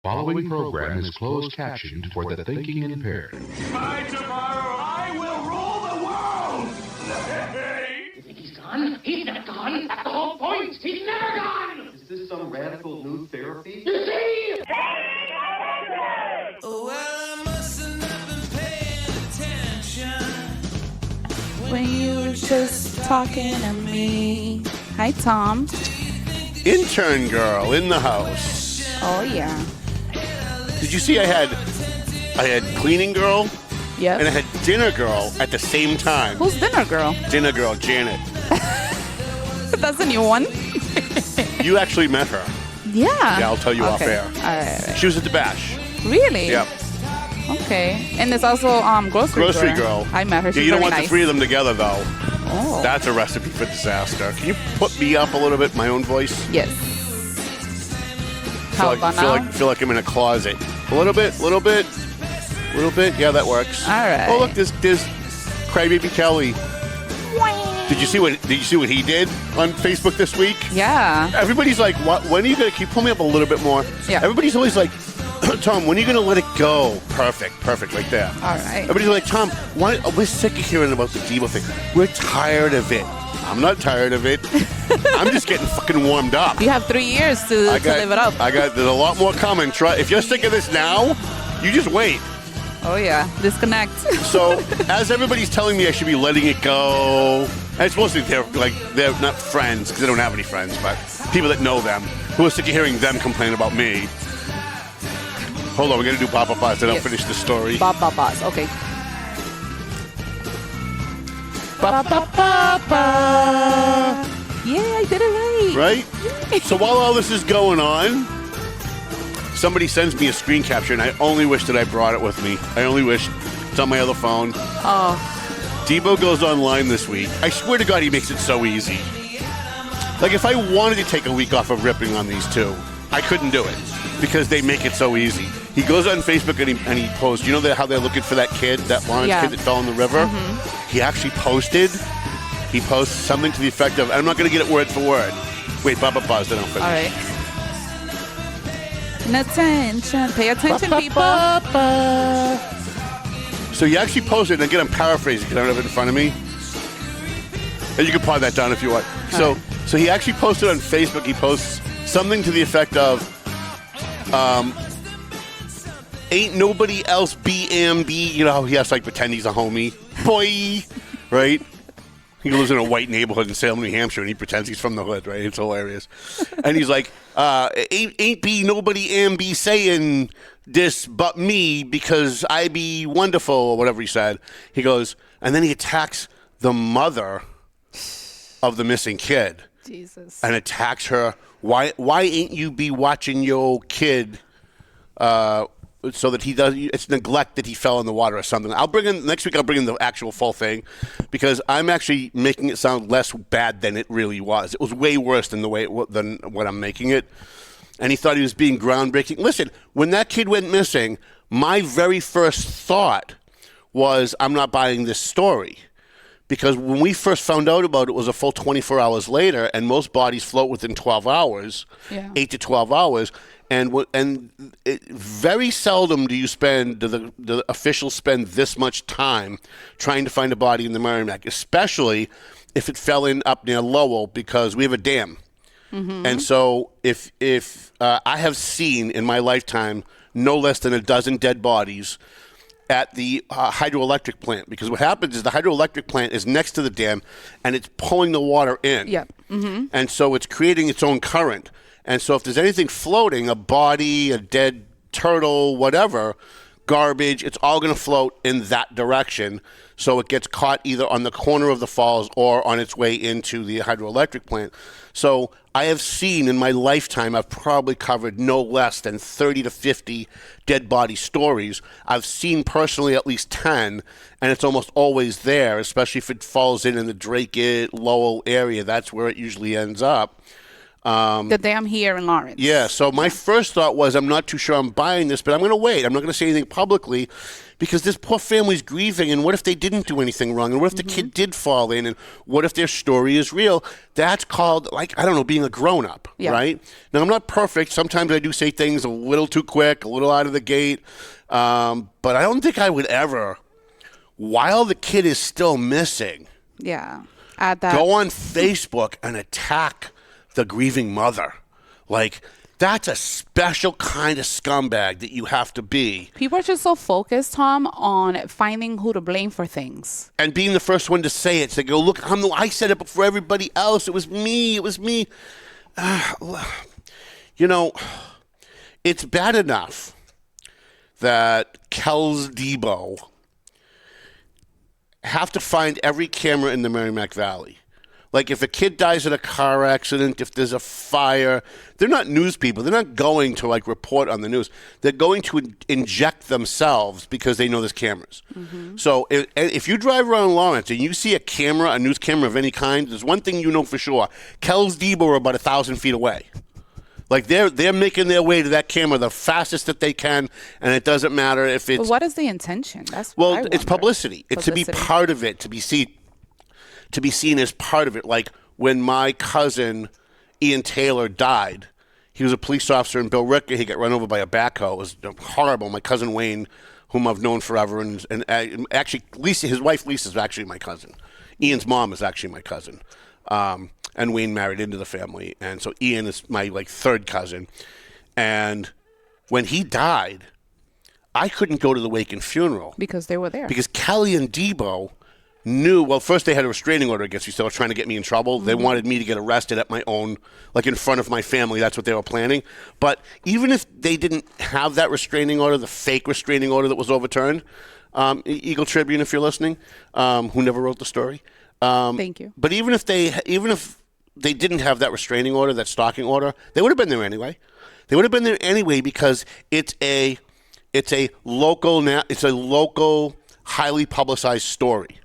Following program is closed captioned for the thinking impaired. By tomorrow, I will rule the world! You think he's gone? He's not gone. That's the whole point. He's never gone. Is this some radical new therapy? You see? Well, I must have not been paying attention When you were just talking to me. Hi, Tom. Intern girl in the house. Oh, yeah. Did you see I had cleaning girl Yep. and I had dinner girl at the same time? Who's dinner girl? Dinner girl, Janet. That's a new one. You actually met her. Yeah. Yeah, I'll tell you off Okay. air. All right. She was at the bash. Really? Yep. Okay. And there's also grocery girl. I met her. Yeah, She's you don't very want nice. the three of them together, though. Oh. That's a recipe for disaster. Can you put me up a little bit, my own voice? Yes. How about now? Feel like I'm in a closet. A little bit. Yeah, that works. All right. Oh, look, there's Crybaby Kelly. Did you see what he did on Facebook this week? Yeah. Everybody's like, "What? When are you gonna?" Can you pull me up a little bit more? Yeah. Everybody's always like, "Tom, when are you gonna let it go?" Perfect, right there. All right. Everybody's like, "Tom, why? We're sick of hearing about the Devo thing. We're tired of it." I'm not tired of it. I'm just getting fucking warmed up. You have 3 years to live it up. There's a lot more coming. If you're sick of this now, you just wait. Oh, yeah. Disconnect. So, as everybody's telling me I should be letting it go, and it's mostly they're not friends, because I don't have any friends, but people that know them, who are sick of hearing them complain about me. Hold on, we're going to do Papa Paz, then I'll finish the story. Paz. Okay. Yeah, I did it right. Right? So while all this is going on, somebody sends me a screen capture, and I only wish that I brought it with me. I only wish it's on my other phone. Oh. Debo goes online this week. I swear to God, he makes it so easy. Like, if I wanted to take a week off of ripping on these two, I couldn't do it because they make it so easy. He goes on Facebook and he posts, you know how they're looking for that kid, that Lawrence kid that fell in the river? Mm-hmm. He actually posted something to the effect of, I'm not going to get it word for word. Wait, Papa Pause, then I'll finish. All right. Attention. Pay attention, people. So he actually posted, and again, I'm paraphrasing because I don't have it in front of me. And you can pause that down if you want. So he actually posted on Facebook, he posts something to the effect of, ain't nobody else BMB, you know how he has to pretend he's a homie. Boy, right? He lives in a white neighborhood in Salem, New Hampshire, and he pretends he's from the hood, right? It's hilarious. And he's like, ain't be nobody be saying this but me because I be wonderful, or whatever he said. He goes, and then he attacks the mother of the missing kid. Jesus. And attacks her. Why ain't you be watching your kid so that he does? It's neglect that he fell in the water or something. Next week I'll bring in the actual full thing because I'm actually making it sound less bad than it really was. It was way worse than than what I'm making it. And he thought he was being groundbreaking. Listen, when that kid went missing, my very first thought was, I'm not buying this story. Because when we first found out about it, it was a full 24 hours later, and most bodies float within 12 hours, 8 to 12 hours. And very seldom do the officials spend this much time trying to find a body in the Merrimack, especially if it fell in up near Lowell, because we have a dam. Mm-hmm. And so if I have seen in my lifetime no less than a dozen dead bodies at the hydroelectric plant, because what happens is the hydroelectric plant is next to the dam and it's pulling the water in. Yep. Mm-hmm. And so it's creating its own current. And so if there's anything floating, a body, a dead turtle, whatever, garbage, it's all going to float in that direction. So it gets caught either on the corner of the falls or on its way into the hydroelectric plant. So I have seen in my lifetime, I've probably covered no less than 30 to 50 dead body stories. I've seen personally at least 10, and it's almost always there, especially if it falls in the Drake Lowell area. That's where it usually ends up. The dam here in Lawrence. Yeah, so my first thought was, I'm not too sure I'm buying this, but I'm going to wait. I'm not going to say anything publicly because this poor family's grieving, and what if they didn't do anything wrong? And what if the kid did fall in? And what if their story is real? That's called, like, I don't know, being a grown-up, right? Now, I'm not perfect. Sometimes I do say things a little too quick, a little out of the gate. But I don't think I would ever, while the kid is still missing, add that. Go on Facebook and attack the grieving mother. Like, that's a special kind of scumbag that you have to be. People are just so focused, Tom, on finding who to blame for things. And being the first one to say it. To go, look, I said it before everybody else. It was me. It was me. You know, it's bad enough that Kells Debo have to find every camera in the Merrimack Valley. Like, if a kid dies in a car accident, if there's a fire, they're not news people. They're not going to, like, report on the news. They're going to inject themselves because they know there's cameras. So if you drive around Lawrence and you see a news camera of any kind, there's one thing you know for sure. Kells Debo are about 1,000 feet away. Like, they're making their way to that camera the fastest that they can, and it doesn't matter if it's... But what is the intention? That's well, what I it's wonder. publicity. It's to be part of it, to be seen as part of it. Like, when my cousin Ian Taylor died, he was a police officer in Billerica. He got run over by a backhoe. It was horrible. My cousin Wayne, whom I've known forever, and actually Lisa, his wife Lisa, is actually my cousin. Ian's mom is actually my cousin. And Wayne married into the family. And so Ian is my, like, third cousin. And when he died, I couldn't go to the wake and funeral. Because they were there. Because Kelly and Debo knew, well, first they had a restraining order against me, so they were trying to get me in trouble. They wanted me to get arrested at my own, like, in front of my family. That's what they were planning. But even if they didn't have that restraining order, the fake restraining order that was overturned, Eagle Tribune, if you're listening, who never wrote the story. Thank you. But even if they didn't have that restraining order, that stalking order, they would have been there anyway. They would have been there anyway because it's a local, highly publicized story.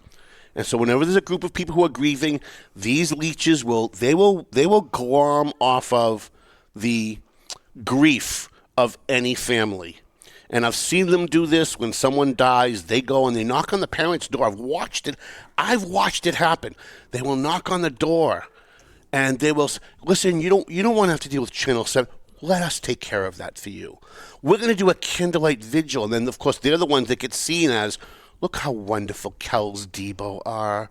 And so whenever there's a group of people who are grieving, these leeches will glom off of the grief of any family. And I've seen them do this when someone dies. They go and they knock on the parent's door. I've watched it happen. They will knock on the door. And they will listen. You don't want to have to deal with Channel 7. Let us take care of that for you. We're going to do a candlelight vigil, and then of course they're the ones that get seen as, look how wonderful Kells Debo are.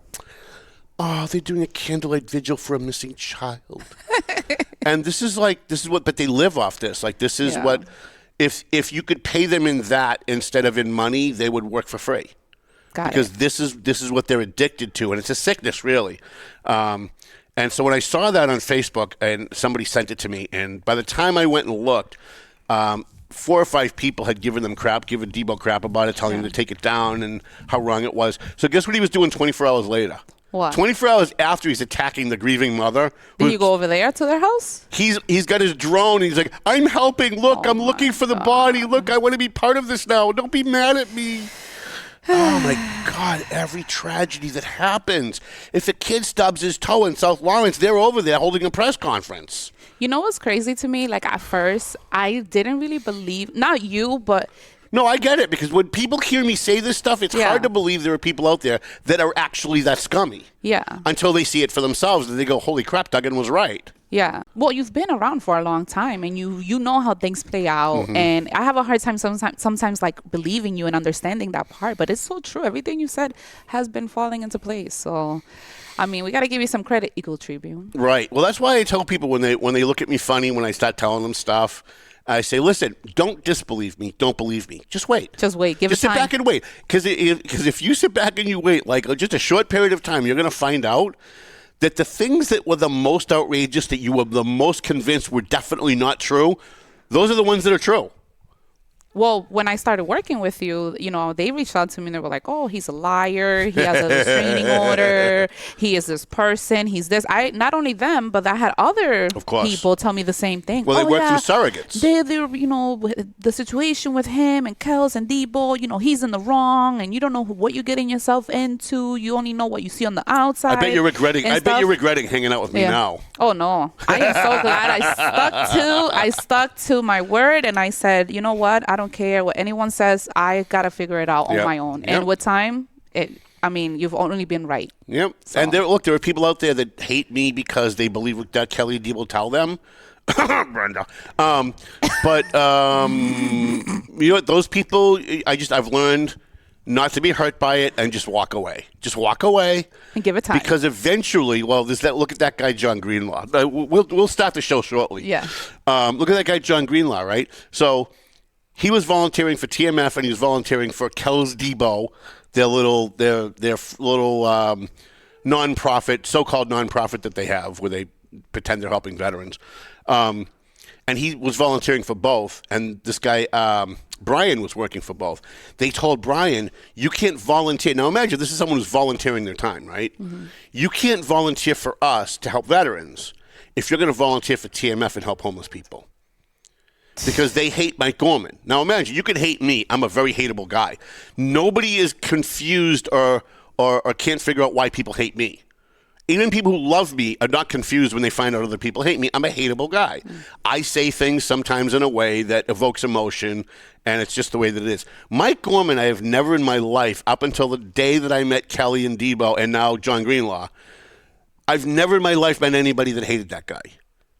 Oh, they're doing a candlelight vigil for a missing child. And this is what, but they live off this. Like, this is what, if you could pay them in that instead of in money, they would work for free. Because this is what they're addicted to, and it's a sickness, really. And so when I saw that on Facebook, and somebody sent it to me, and by the time I went and looked, 4 or 5 people had given Debo crap about it, telling him to take it down and how wrong it was. So guess what he was doing 24 hours later? What? 24 hours after he's attacking the grieving mother. Did you go over there to their house? He's got his drone. And he's like, I'm helping. Look, I'm looking for the body. Look, I want to be part of this now. Don't be mad at me. Oh, my God, every tragedy that happens. If a kid stubs his toe in South Lawrence, they're over there holding a press conference. You know what's crazy to me? Like, at first, I didn't really believe, not you, but... No, I get it, because when people hear me say this stuff, it's hard to believe there are people out there that are actually that scummy. Yeah. Until they see it for themselves, and they go, holy crap, Duggan was right. Yeah. Well, you've been around for a long time, and you know how things play out. And I have a hard time sometimes like believing you and understanding that part. But it's so true. Everything you said has been falling into place. So, I mean, we got to give you some credit, Eagle Tribune. Right. Well, that's why I tell people when they look at me funny when I start telling them stuff, I say, listen, don't disbelieve me. Don't believe me. Just wait. Just wait. Give it time. Just sit back and wait. Because if you sit back and you wait, like just a short period of time, you're going to find out that the things that were the most outrageous, that you were the most convinced were definitely not true, those are the ones that are true. Well, when I started working with you, they reached out to me and they were like, oh, he's a liar. He has a restraining order. He is this person. He's this. Not only them, but I had other people tell me the same thing. Well, they work through surrogates. They're, the situation with him and Kells and Debo, he's in the wrong and you don't know what you're getting yourself into. You only know what you see on the outside. I bet you're regretting hanging out with me now. Oh, no. I am so glad I stuck to my word and I said, you know what? I don't don't care what anyone says. I gotta figure it out on Yep. my own. Yep. And with time, you've only been right. Yep. So. And there are people out there that hate me because they believe what Kelly D will tell them. Brenda. But you know what? Those people, I've learned not to be hurt by it and just walk away. Just walk away. And give it time. Because eventually, look at that guy, John Greenlaw. We'll start the show shortly. Yeah. Look at that guy, John Greenlaw, right? So he was volunteering for TMF and he was volunteering for Kells Debo, their little nonprofit, so-called nonprofit that they have where they pretend they're helping veterans. And he was volunteering for both. And this guy, Brian, was working for both. They told Brian, you can't volunteer. Now imagine this is someone who's volunteering their time, right? Mm-hmm. You can't volunteer for us to help veterans if you're going to volunteer for TMF and help homeless people. Because they hate Mike Gorman. Now imagine, you could hate me. I'm a very hateable guy. Nobody is confused or can't figure out why people hate me. Even people who love me are not confused when they find out other people hate me. I'm a hateable guy. I say things sometimes in a way that evokes emotion, and it's just the way that it is. Mike Gorman, I have never in my life, up until the day that I met Kelly and Debo and now John Greenlaw, I've never in my life met anybody that hated that guy.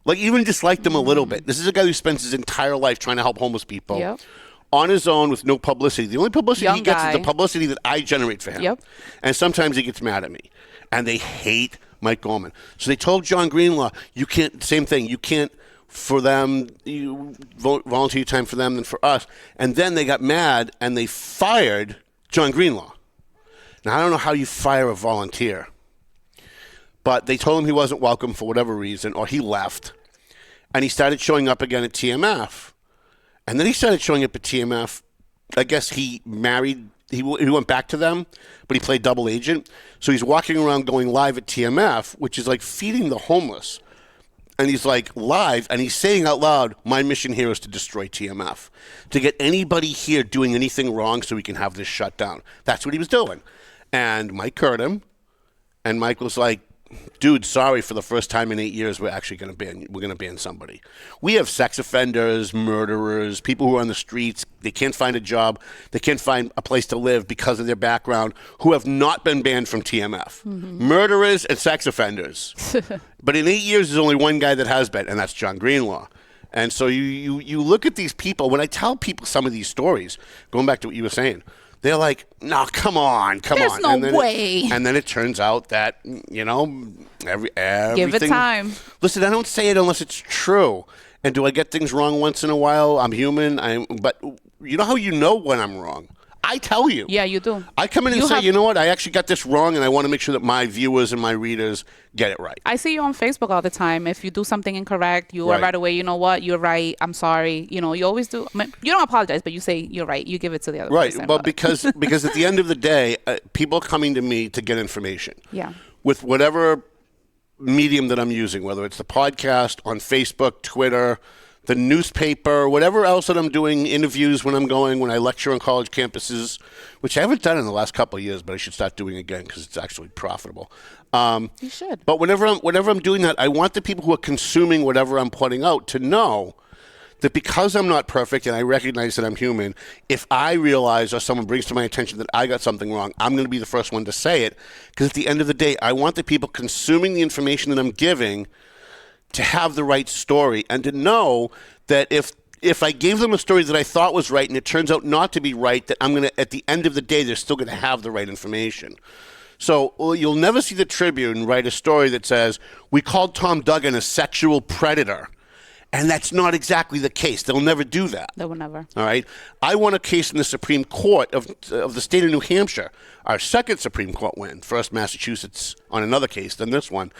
Like, even disliked him a little bit. This is a guy who spends his entire life trying to help homeless people. Yep. On his own with no publicity. The only publicity Young he gets guy. is the publicity that I generate for him. Yep. And sometimes he gets mad at me. And they hate Mike Gorman. So they told John Greenlaw, you can't, same thing, you can't for them, you volunteer time for them than for us. And then they got mad and they fired John Greenlaw. Now, I don't know how you fire a volunteer. But they told him he wasn't welcome for whatever reason, or he left. And he started showing up again at TMF. And then he started showing up at TMF. I guess he married, he went back to them, but he played double agent. So he's walking around going live at TMF, which is like feeding the homeless. And he's like live, and he's saying out loud, my mission here is to destroy TMF, to get anybody here doing anything wrong so we can have this shut down. That's what he was doing. And Mike heard him, and Mike was like, dude, sorry, for the first time in 8 years, we're going to ban somebody. We have sex offenders, murderers, people who are on the streets. They can't find a job. They can't find a place to live because of their background, who have not been banned from TMF. Mm-hmm. Murderers and sex offenders. But in 8 years, there's only one guy that has been, and that's John Greenlaw. And so you look at these people. When I tell people some of these stories, going back to what you were saying, they're like, no, come on. There's no way. And then it turns out that, you know, everything. Give it time. Listen, I don't say it unless it's true. And do I get things wrong once in a while? I'm human. But you know how you know when I'm wrong? I tell you. Yeah, you do. I come in and say, you know what? I actually got this wrong, and I want to make sure that my viewers and my readers get it right. I see you on Facebook all the time. If you do something incorrect, you are right away, you know what? You're right. I'm sorry. You know, you always do. I mean, you don't apologize, but you say you're right. You give it to the other person. Right. Well, because at the end of the day, people are coming to me to get information. Yeah. With whatever medium that I'm using, whether it's the podcast, on Facebook, Twitter, the newspaper, whatever else that I'm doing, interviews when I lecture on college campuses, which I haven't done in the last couple of years, but I should start doing again because it's actually profitable. You should. But whenever I'm doing that, I want the people who are consuming whatever I'm putting out to know that because I'm not perfect and I recognize that I'm human, if I realize or someone brings to my attention that I got something wrong, I'm going to be the first one to say it. Because at the end of the day, I want the people consuming the information that I'm giving to have the right story and to know that if I gave them a story that I thought was right and it turns out not to be right, that I'm going to, at the end of the day, they're still going to have the right information. So you'll never see the Tribune write a story that says, we called Tom Duggan a sexual predator. And that's not exactly the case. They'll never do that. They will never. All right? I won a case in the Supreme Court of the state of New Hampshire. Our second Supreme Court win. First, Massachusetts on another case than this one.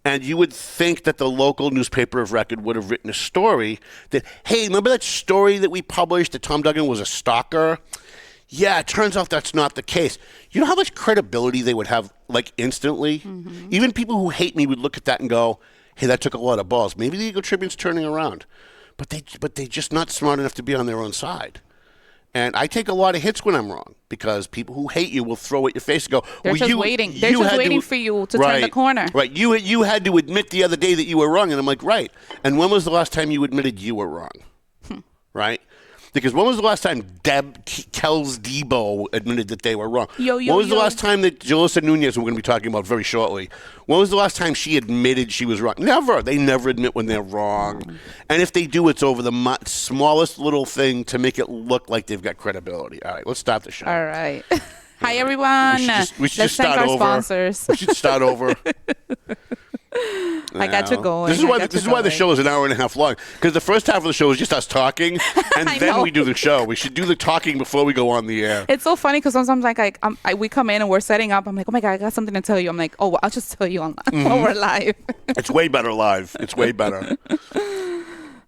And you would think that the local newspaper of record would have written a story that, hey, remember that story that we published that Tom Duggan was a stalker? Yeah, it turns out that's not the case. You know how much credibility they would have, like, instantly? Mm-hmm. Even people who hate me would look at that and go, hey, that took a lot of balls. Maybe the Eagle Tribune's turning around. But they're just not smart enough to be on their own side. And I take a lot of hits when I'm wrong because people who hate you will throw at your face and go, they're just waiting. They're just waiting for you to turn the corner. Right. You had to admit the other day that you were wrong. And I'm like, right. And when was the last time you admitted you were wrong? Right? Because when was the last time Kells Debo admitted that they were wrong? When was the last time that Jalissa Nunez, who we're going to be talking about very shortly, when was the last time she admitted she was wrong? Never. They never admit when they're wrong. And if they do, it's over the smallest little thing to make it look like they've got credibility. All right, let's start the show. All right. Hi, everyone. We should Let's just thank start our over. sponsors. We should start over. I got you going. This is why the show is an hour and a half long. Because the first half of the show is just us talking, and then we do the show. We should do the talking before we go on the air. It's so funny because sometimes we come in and we're setting up. I'm like, oh my God, I got something to tell you. I'm like, oh, well, I'll just tell you while we're live. It's way better live. It's way better.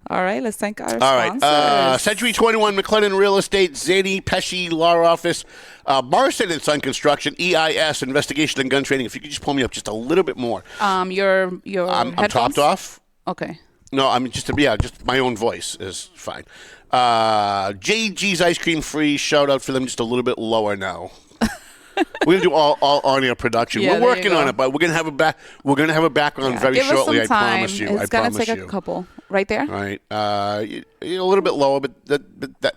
All right, let's thank our sponsors. Century 21, McLennan Real Estate, Zany, Pesci Law Office, Morrison and Son Construction, EIS, Investigation and Gun Training. If you could just pull me up just a little bit more. Your I'm topped off. Okay. No, I'm just my own voice is fine. JG's Ice Cream Free, shout out for them just a little bit lower now. We're gonna do all on-air production. Yeah, we're working on it, but we're gonna have a back. We're gonna have a back on very Give shortly. us some time. I promise you. It's gonna take a couple. Right there. All right. A little bit lower, but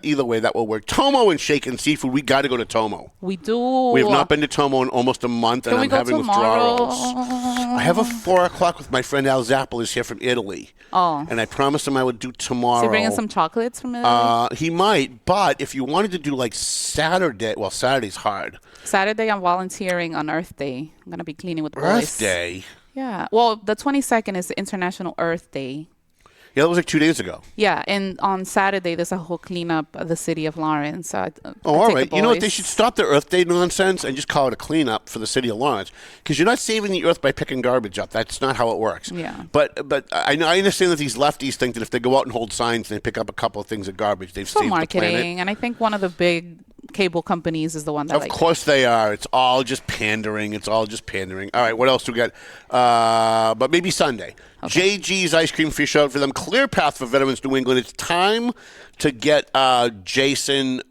either way, that will work. Tomo and Shaken Seafood. We got to go to Tomo. We do. We have not been to Tomo in almost a month, and I'm having withdrawals. I have a 4:00 with my friend Al Zappel, who's here from Italy. Oh. And I promised him I would do tomorrow. So you're bringing some chocolates from Italy? He might, but if you wanted to do like Saturday, well, Saturday's hard. Saturday, I'm volunteering on Earth Day. I'm going to be cleaning with the boys. Earth Day? Yeah. Well, the 22nd is International Earth Day. Yeah, that was like 2 days ago. Yeah, and on Saturday, there's a whole cleanup of the city of Lawrence. All right. You know what? They should stop the Earth Day nonsense and just call it a cleanup for the city of Lawrence. Because you're not saving the earth by picking garbage up. That's not how it works. Yeah. But I understand that these lefties think that if they go out and hold signs and they pick up a couple of things of garbage, they've saved the planet. And I think one of the big cable companies is the one that Of course they are. It's all just pandering. All right, what else do we got? But maybe Sunday. Okay. JG's Ice Cream Fish out for them. Clear Path for Veterans New England. It's time to get Jason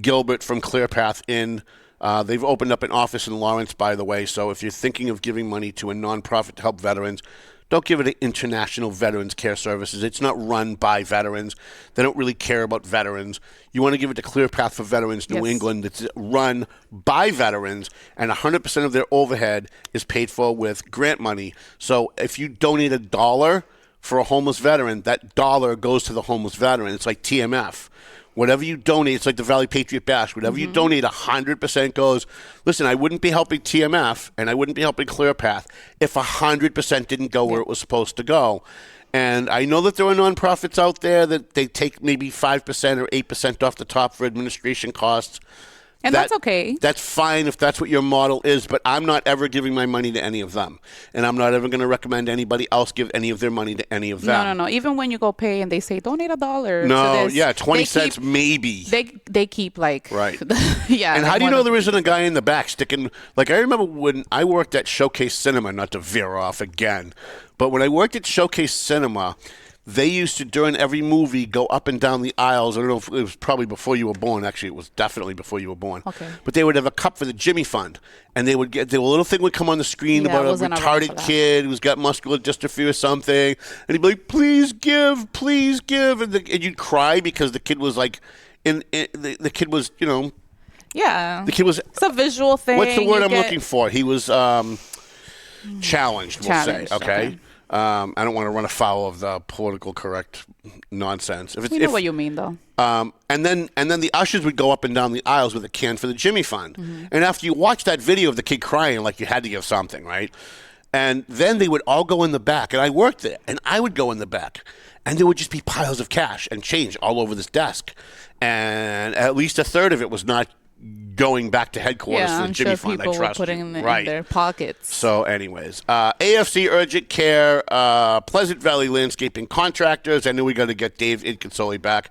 Gilbert from Clear Path in. They've opened up an office in Lawrence, by the way. So if you're thinking of giving money to a nonprofit to help veterans, don't give it to International Veterans Care Services. It's not run by veterans. They don't really care about veterans. You want to give it to Clear Path for Veterans New England. It's run by veterans, and 100% of their overhead is paid for with grant money. So if you donate $1 for a homeless veteran, that dollar goes to the homeless veteran. It's like TMF. Whatever you donate, it's like the Valley Patriot Bash. Whatever you donate, 100% goes. Listen, I wouldn't be helping TMF and I wouldn't be helping ClearPath if 100% didn't go where it was supposed to go. And I know that there are nonprofits out there that they take maybe 5% or 8% off the top for administration costs. And that's okay. That's fine if that's what your model is, but I'm not ever giving my money to any of them. And I'm not ever going to recommend anybody else give any of their money to any of them. No. Even when you go pay and they say, donate $1 No, to this, yeah, 20 cents maybe. They keep like... Right. Yeah. And how do you know there isn't a guy in the back sticking... Like, I remember when I worked at Showcase Cinema, not to veer off again, but when I worked at Showcase Cinema... They used to, during every movie, go up and down the aisles. I don't know if it was probably before you were born. Actually, it was definitely before you were born. Okay. But they would have a cup for the Jimmy Fund. And they would get, the little thing would come on the screen about a retarded kid who's got muscular dystrophy or something. And he'd be like, please give, please give. And you'd cry because the kid was like, the kid was, you know. Yeah. The kid was. It's a visual thing. What's the word I'm looking for? He was challenged, we'll say. Okay. I don't want to run afoul of the political correct nonsense. We know what you mean, though. And then the ushers would go up and down the aisles with a can for the Jimmy Fund. Mm-hmm. And after you watch that video of the kid crying, like you had to give something, right? And then they would all go in the back. And I worked there. And I would go in the back. And there would just be piles of cash and change all over this desk. And at least a third of it was not going back to headquarters for the Jimmy Fund. People were putting in their pockets. So anyways, AFC Urgent Care, Pleasant Valley Landscaping Contractors. I knew we got to get Dave Inconsoli back.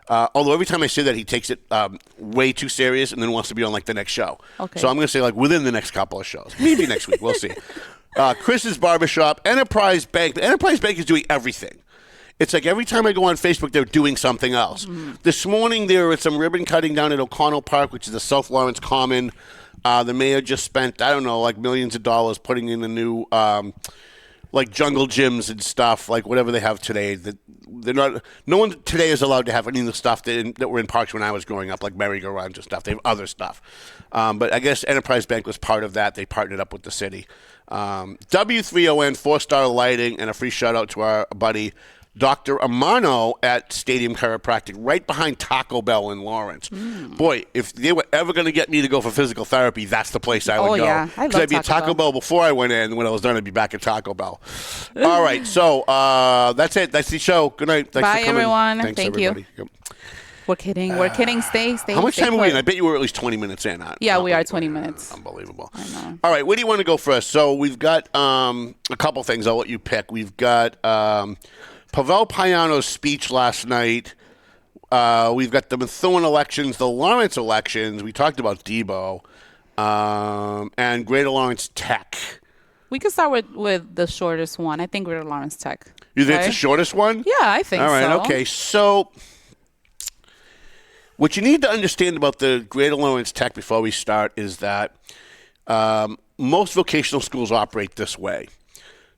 Although every time I say that, he takes it way too serious and then wants to be on like the next show. Okay. So I'm going to say like within the next couple of shows. Maybe next week. We'll see. Chris's Barbershop, Enterprise Bank. Enterprise Bank is doing everything. It's like every time I go on Facebook, they're doing something else. Mm-hmm. This morning, there was some ribbon cutting down at O'Connell Park, which is the South Lawrence Common. The mayor just spent, I don't know, like millions of dollars putting in a new like jungle gyms and stuff, like whatever they have today. They're not. No one today is allowed to have any of the stuff that were in parks when I was growing up, like merry-go-rounds and stuff. They have other stuff, but I guess Enterprise Bank was part of that. They partnered up with the city. W3ON 4-star lighting and a free shout out to our buddy Dr. Amano at Stadium Chiropractic, right behind Taco Bell in Lawrence. Boy, if they were ever going to get me to go for physical therapy, that's the place I would go. Oh, yeah. I love I'd be at Taco Bell before I went in. When I was done, I'd be back at Taco Bell. All right, so that's it. That's the show. Good night. Thanks Bye, for coming. everyone. Thanks, Thank everybody. you. Yep. We're kidding. We're kidding. Stay. How much stay time are we in? put. I bet you were at least 20 minutes in. Yeah, we are 20 minutes. Unbelievable. I know. All right, where do you want to go first? So we've got a couple things. I'll let you pick. We've got Pavel Payano's speech last night. We've got the Methuen elections, the Lawrence elections. We talked about Debo and Greater Lawrence Tech. We can start with the shortest one. I think Greater Lawrence Tech. You think right? it's the shortest one? Yeah, I think so. All right, okay. So what you need to understand about the Greater Lawrence Tech before we start is that most vocational schools operate this way.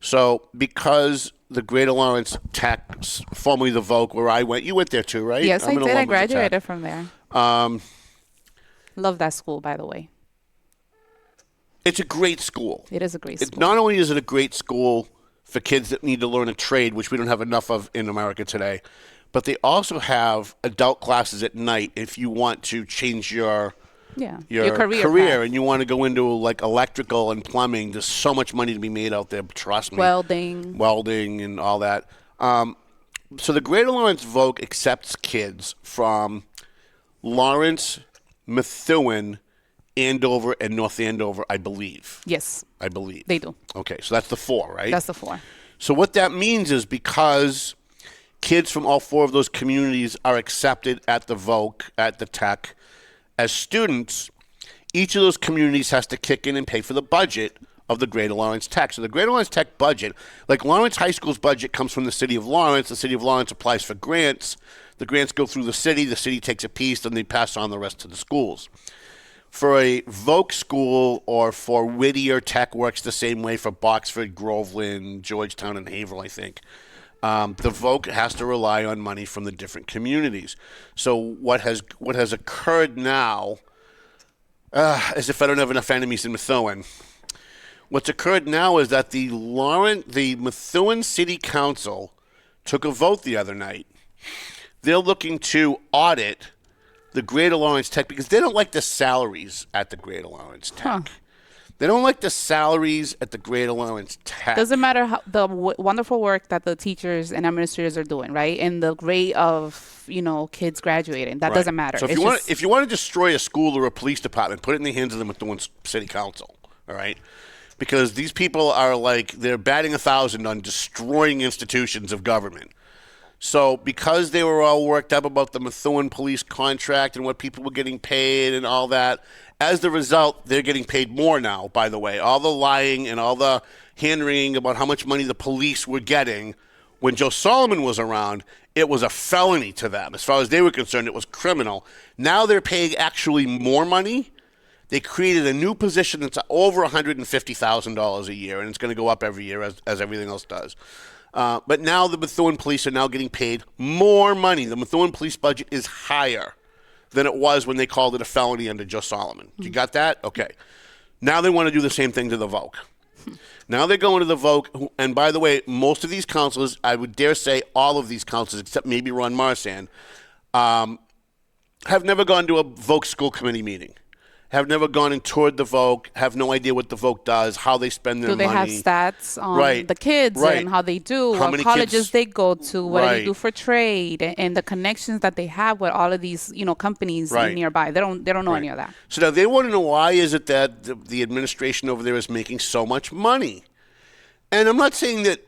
So because the Greater Lawrence Tech, formerly the Voc, where I went, you went there too, right? Yes, I did. I alum of the Tech. graduated from there. Love that school, by the way. It's a great school. It is a great school. Not only is it a great school for kids that need to learn a trade, which we don't have enough of in America today, but they also have adult classes at night if you want to change your career path. and you want to go into like electrical and plumbing. There's so much money to be made out there, trust me. Welding and all that. So the Greater Lawrence Voc accepts kids from Lawrence, Methuen, Andover, and North Andover, I believe. Yes. I believe. They do. Okay, so that's the 4, right? That's the 4. So what that means is because kids from all 4 of those communities are accepted at the Voc, at the Tech, as students, each of those communities has to kick in and pay for the budget of the Greater Lawrence Tech. So the Greater Lawrence Tech budget, like Lawrence High School's budget comes from the City of Lawrence. The City of Lawrence applies for grants. The grants go through the city takes a piece, then they pass on the rest to the schools. For a Voc school or for Whittier, Tech works the same way for Boxford, Groveland, Georgetown, and Haverhill, I think. The Voc has to rely on money from the different communities. So what has occurred now, as if I don't have enough enemies in Methuen, what's occurred now is that the Methuen City Council took a vote the other night. They're looking to audit the Greater Lawrence Tech because they don't like the salaries at the Greater Lawrence Tech. Huh. They don't like the salaries at the Greater Lawrence Tech. Doesn't matter how the wonderful work that the teachers and administrators are doing, right? And the rate of kids graduating, that doesn't matter. So if you want to destroy a school or a police department, put it in the hands of the Methuen City Council. All right, because these people are they're batting 1,000 on destroying institutions of government. So because they were all worked up about the Methuen police contract and what people were getting paid and all that, as the result, they're getting paid more now, by the way. All the lying and all the hand-wringing about how much money the police were getting when Joe Solomon was around, it was a felony to them. As far as they were concerned, it was criminal. Now they're paying actually more money. They created a new position that's over $150,000 a year, and it's going to go up every year as everything else does. But now the Methuen police are now getting paid more money. The Methuen police budget is higher than it was when they called it a felony under Joe Solomon. You got that? Okay. Now they want to do the same thing to the Voc. Now they're going to the Voc, and by the way, most of these counselors, I would dare say all of these counselors, except maybe Ron Marsan, have never gone to a Voc school committee meeting. Have never gone and toured the Voc, have no idea what the Voc does, how they spend their money. Do they have stats on the kids and how they do, what colleges they go to, what do they do for trade, and the connections that they have with all of these companies nearby. They don't know any of that. So now they want to know why is it that the administration over there is making so much money. And I'm not saying that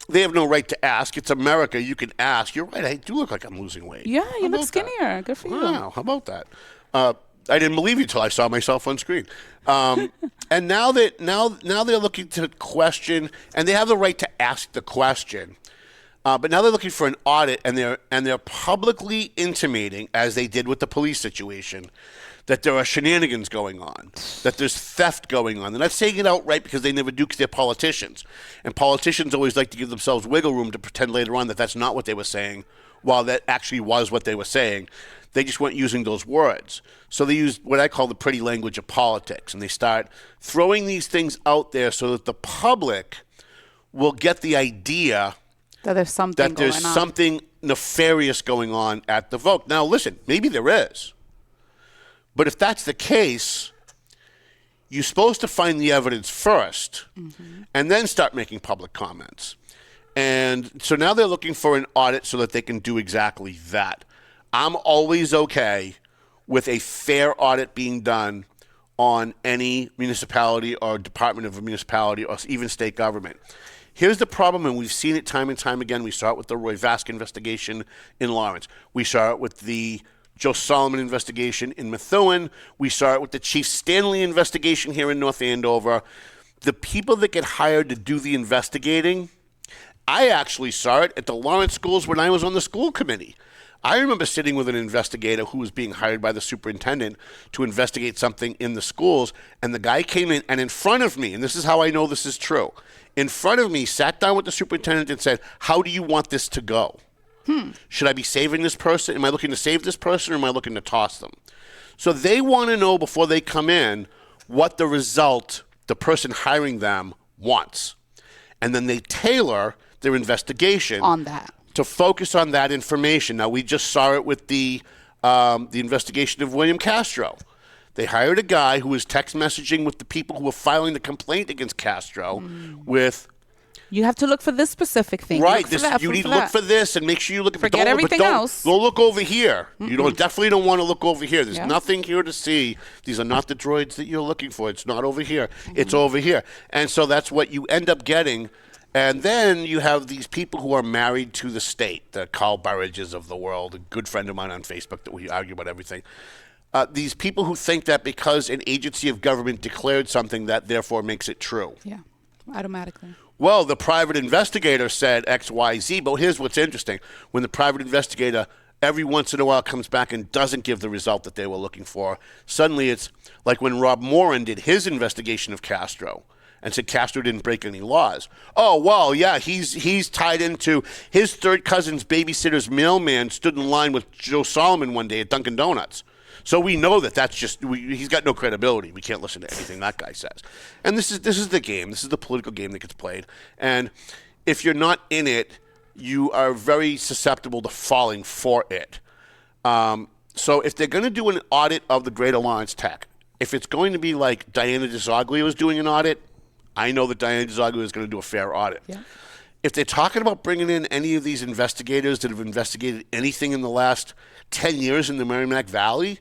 they have no right to ask. It's America. You can ask. You're right. I do look like I'm losing weight. Yeah, you look skinnier. Good for you. Wow, how about that? I didn't believe you until I saw myself on screen. And now they're looking to question, and they have the right to ask the question. But now they're looking for an audit, and they're publicly intimating, as they did with the police situation, that there are shenanigans going on, that there's theft going on. They're not saying it outright because they never do, because they're politicians. And politicians always like to give themselves wiggle room to pretend later on that that's not what they were saying, while that actually was what they were saying. They just weren't using those words. So they use what I call the pretty language of politics, and they start throwing these things out there so that the public will get the idea that there's something nefarious going on at the vote. Now, listen, maybe there is. But if that's the case, you're supposed to find the evidence first and then start making public comments. And so now they're looking for an audit so that they can do exactly that. I'm always okay with a fair audit being done on any municipality or department of a municipality or even state government. Here's the problem, and we've seen it time and time again. We saw it with the Roy Vask investigation in Lawrence. We saw it with the Joe Solomon investigation in Methuen. We saw it with the Chief Stanley investigation here in North Andover. The people that get hired to do the investigating, I actually saw it at the Lawrence schools when I was on the school committee. I remember sitting with an investigator who was being hired by the superintendent to investigate something in the schools, and the guy came in, and in front of me, and this is how I know this is true, in front of me, sat down with the superintendent and said, how do you want this to go? Should I be saving this person? Am I looking to save this person, or am I looking to toss them? So they want to know before they come in what the result the person hiring them wants. And then they tailor their investigation on that to focus on that information. Now, we just saw it with the investigation of William Castro. They hired a guy who was text messaging with the people who were filing the complaint against Castro with... You have to look for this specific thing. Right. You need to look for this and make sure you look at it. Forget everything else. Go look over here. You definitely don't want to look over here. There's nothing here to see. These are not the droids that you're looking for. It's not over here. It's over here. And so that's what you end up getting. And then you have these people who are married to the state, the Carl Burridges of the world, a good friend of mine on Facebook that we argue about everything. These people who think that because an agency of government declared something, that therefore makes it true. Yeah, automatically. Well, the private investigator said X, Y, Z, but here's what's interesting. When the private investigator every once in a while comes back and doesn't give the result that they were looking for, suddenly it's like when Rob Moran did his investigation of Castro and said Castro didn't break any laws. Oh, well, yeah, he's tied into his third cousin's babysitter's mailman stood in line with Joe Solomon one day at Dunkin' Donuts. So we know that that's just he's got no credibility. We can't listen to anything that guy says. And this is the game. This is the political game that gets played. And if you're not in it, you are very susceptible to falling for it. So if they're going to do an audit of the Greater Lawrence Tech, if it's going to be like Diana DeZoglia was doing an audit, I know that Diana DeZoglia is going to do a fair audit. Yeah. If they're talking about bringing in any of these investigators that have investigated anything in the last 10 years in the Merrimack Valley,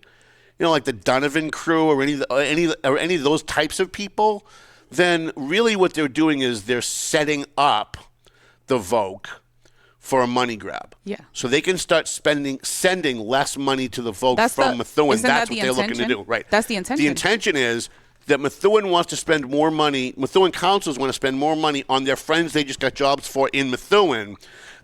like the Donovan crew or any of those types of people, then really what they're doing is they're setting up the Vogue for a money grab. Yeah. So they can start sending less money to the Vogue from Methuen. That's what they're looking to do. Right. That's the intention. The intention is that Methuen wants to spend more money, Methuen councils want to spend more money on their friends they just got jobs for in Methuen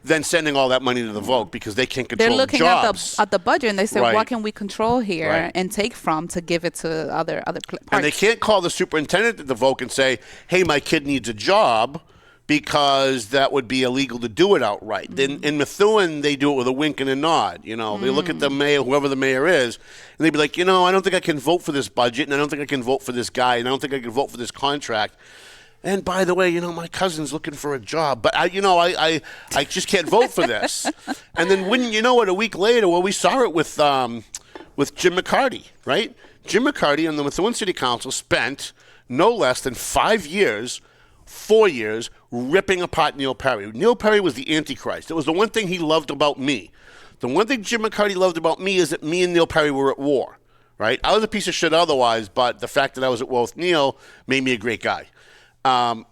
than sending all that money to the Vogue because they can't control the jobs. They're looking at the budget and they say, what can we control here and take from to give it to other parts? And they can't call the superintendent at the Vogue and say, hey, my kid needs a job, because that would be illegal to do it outright. Then in Methuen, they do it with a wink and a nod. They look at the mayor, whoever the mayor is, and they'd be like, I don't think I can vote for this budget, and I don't think I can vote for this guy, and I don't think I can vote for this contract. And by the way, my cousin's looking for a job, but I just can't vote for this. And then wouldn't you know it, a week later, we saw it with Jim McCarty, right? Jim McCarty and the Methuen City Council spent no less than 4 years, ripping apart Neil Perry. Neil Perry was the Antichrist. It was the one thing he loved about me. The one thing Jim McCarty loved about me is that me and Neil Perry were at war, right? I was a piece of shit otherwise, but the fact that I was at war with Neil made me a great guy. And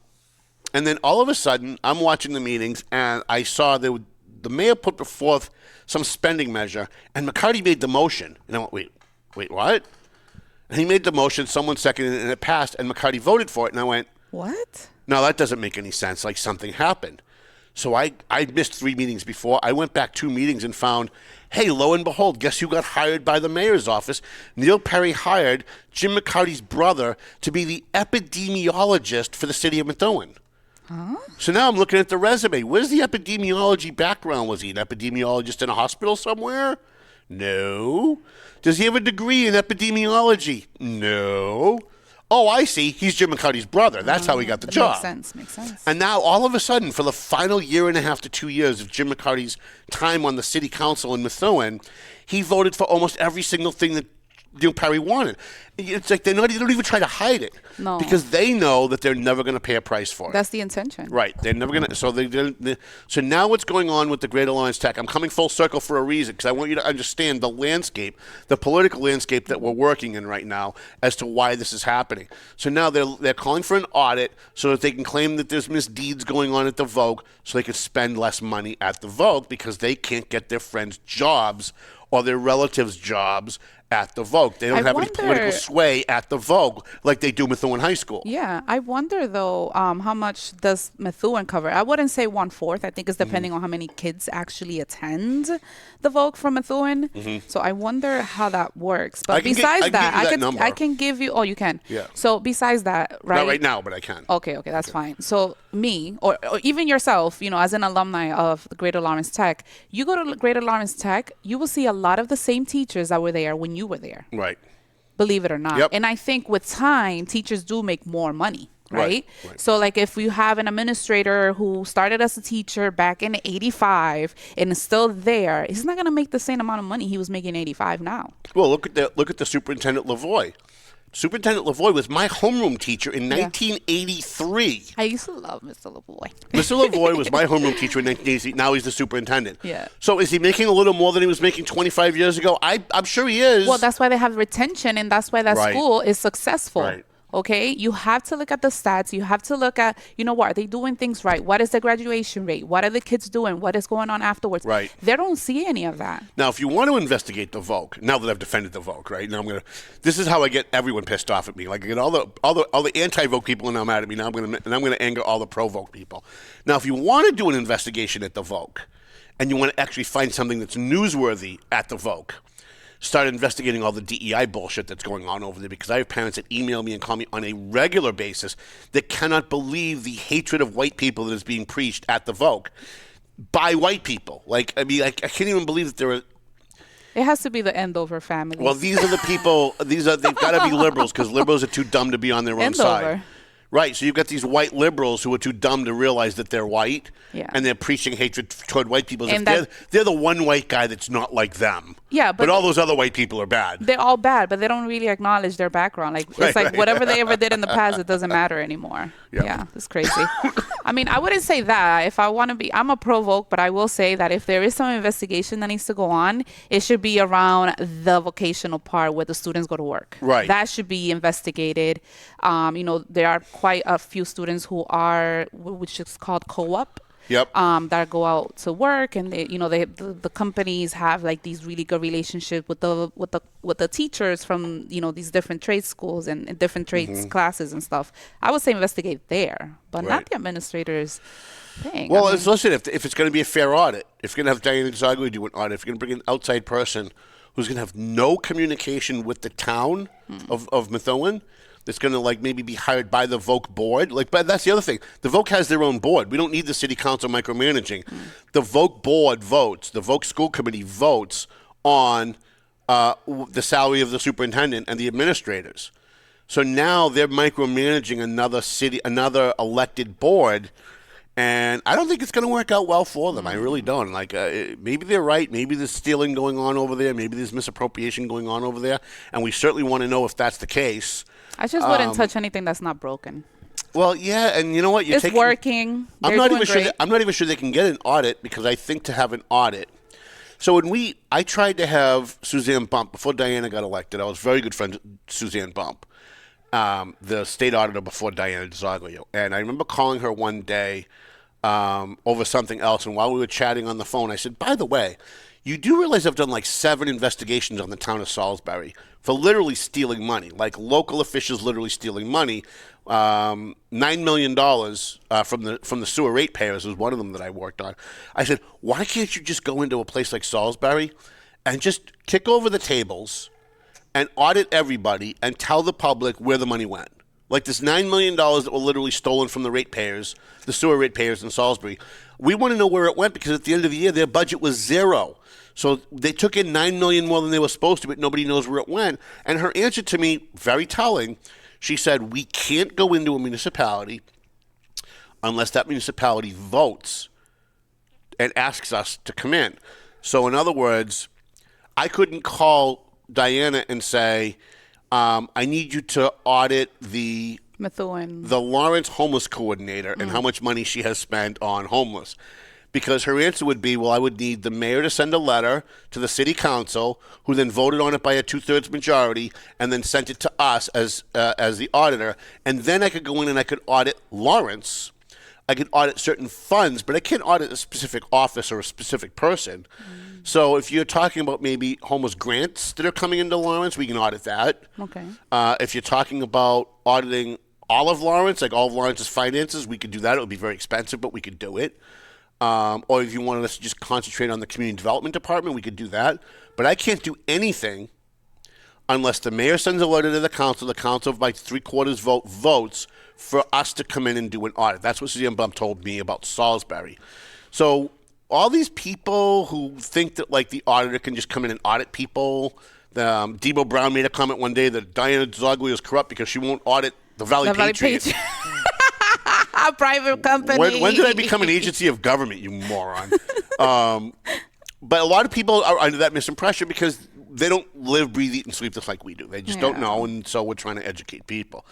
then all of a sudden, I'm watching the meetings, and I saw the mayor put forth some spending measure, and McCarty made the motion. And I went, wait, what? And he made the motion, someone seconded it, and it passed, and McCarty voted for it. And I went, what? No, that doesn't make any sense, like something happened. So I missed 3 meetings before. I went back 2 meetings and found Hey, lo and behold, guess who got hired by the mayor's office? Neil Perry hired Jim McCarty's brother to be the epidemiologist for the city of Methuen. So now I'm looking at the resume. Where's the epidemiology background? Was he an epidemiologist in a hospital somewhere? No. Does he have a degree in epidemiology? No. Oh, I see. He's Jim McCarty's brother. That's how he got the job. Makes sense. And now, all of a sudden, for the final year and a half to 2 years of Jim McCarty's time on the city council in Methuen, he voted for almost every single thing that Neil Perry wanted. It's like they don't even try to hide it. No. Because they know that they're never going to pay a price for it. That's the intention. Right. They're never going to. So now what's going on with the Greater Lawrence Tech? I'm coming full circle for a reason, because I want you to understand the landscape, the political landscape that we're working in right now as to why this is happening. So now they're calling for an audit so that they can claim that there's misdeeds going on at the Vogue, so they can spend less money at the Vogue because they can't get their friends jobs or their relatives jobs at the Vogue. They don't have any political sway at the Vogue like they do Methuen High School. Yeah, I wonder though, how much does Methuen cover? I wouldn't say 1/4. I think it's depending on how many kids actually attend the Vogue from Methuen. So I wonder how that works. But besides that, I can give you. Oh, you can. Yeah. So besides that, right? Not right now, but I can. Okay, that's fine. So me, or even yourself, as an alumni of the Greater Lawrence Tech, you go to Greater Lawrence Tech, you will see a lot of the same teachers that were there when you were there. Right. Believe it or not. Yep. And I think with time, teachers do make more money. Right? Right. So like if you have an administrator who started as a teacher back in 85 and is still there, he's not going to make the same amount of money he was making in 85 now. Well, look at the Superintendent Lavoie. Superintendent Lavoie was my homeroom teacher in 1983. I used to love Mr. Lavoie. Mr. Lavoie was my homeroom teacher in 1983. Now he's the superintendent. Yeah. So is he making a little more than he was making 25 years ago? I'm sure he is. Well, that's why they have retention, and that's why that school is successful. Right. Okay, you have to look at the stats. You have to look at, what are they doing things right? What is the graduation rate? What are the kids doing? What is going on afterwards? Right. They don't see any of that. Now, if you want to investigate the Vogue, now that I've defended the Vogue, right now this is how I get everyone pissed off at me. Like I get all the anti-Vogue people are now mad at me. Now I'm going to anger all the pro-Vogue people. Now, if you want to do an investigation at the Vogue, and you want to actually find something that's newsworthy at the Vogue, start investigating all the DEI bullshit that's going on over there, because I have parents that email me and call me on a regular basis that cannot believe the hatred of white people that is being preached at the Vogue by white people. I can't even believe that there are. It has to be the Endover family. Well, these are the people. They've got to be liberals, because liberals are too dumb to be on their own side. Right, so you've got these white liberals who are too dumb to realize that they're white, and they're preaching hatred toward white people. And they're the one white guy that's not like them. Yeah, but all those other white people are bad. They're all bad, but they don't really acknowledge their background. Whatever they ever did in the past, it doesn't matter anymore. Yep. Yeah, it's crazy. I mean, I wouldn't say that. If I want to be, I'm a pro-Vogue, but I will say that if there is some investigation that needs to go on, it should be around the vocational part where the students go to work. Right. That should be investigated. There are quite a few students who are, which is called co-op. Yep. That go out to work, and the companies have like these really good relationships with the teachers from these different trade schools and different trades classes and stuff. I would say investigate there, but not the administrators thing. Well, listen, if it's going to be a fair audit, if you're going to have Diana Zagli do an audit, if you're going to bring an outside person who's going to have no communication with the town of Methuen, that's going to maybe be hired by the Vogue board. But that's the other thing. The Vogue has their own board. We don't need the city council micromanaging. The Vogue board votes. The Vogue school committee votes on the salary of the superintendent and the administrators. So now they're micromanaging another elected board, and I don't think it's going to work out well for them. I really don't. Maybe they're right. Maybe there's stealing going on over there. Maybe there's misappropriation going on over there, and we certainly want to know if that's the case. I just wouldn't touch anything that's not broken. Well, yeah, and you know what? It's working. I'm not even sure they can get an audit, because I think to have an audit. So I tried to have Suzanne Bump before Diana got elected. I was very good friends with Suzanne Bump, the state auditor before Diana DeZoglio, and I remember calling her one day over something else. And while we were chatting on the phone, I said, "By the way, you do realize I've done 7 investigations on the town of Salisbury for literally stealing money, local officials literally stealing money. $9 million from the sewer ratepayers was one of them that I worked on." I said, "Why can't you just go into a place like Salisbury and just kick over the tables and audit everybody and tell the public where the money went. Like this $9 million that were literally stolen from the ratepayers, the sewer ratepayers in Salisbury. We want to know where it went because at the end of the year, their budget was zero. So they took in $9 million more than they were supposed to, but nobody knows where it went. And her answer to me, very telling, she said, we can't go into a municipality unless that municipality votes and asks us to come in. So in other words, I couldn't call Diana and say, I need you to audit the Lawrence homeless coordinator and how much money she has spent on homeless. Because her answer would be, well, I would need the mayor to send a letter to the city council, who then voted on it by a 2/3 majority, and then sent it to us as the auditor. And then I could go in and I could audit Lawrence. I could audit certain funds, but I can't audit a specific office or a specific person. So if you're talking about maybe homeless grants that are coming into Lawrence, we can audit that. Okay. If you're talking about auditing all of Lawrence, like all of Lawrence's finances, we could do that. It would be very expensive, but we could do it. Or if you wanted us to just concentrate on the community development department, we could do that. But I can't do anything unless the mayor sends a letter to the council by 3/4 vote votes for us to come in and do an audit. That's what Suzanne Blum told me about Salisbury. So all these people who think that like the auditor can just come in and audit people, Debo Brown made a comment one day that Diana Zogli is corrupt because she won't audit the Valley Patriot. A private company. When did I become an agency of government, you moron? But a lot of people are under that misimpression because they don't live, breathe, eat, and sleep just like we do. They just don't know, and so we're trying to educate people.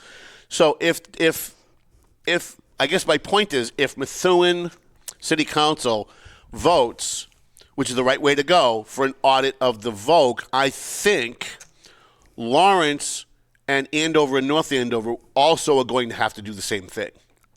So if I guess my point is, if Methuen City Council votes, which is the right way to go, for an audit of the VOC, I think Lawrence and Andover and North Andover also are going to have to do the same thing.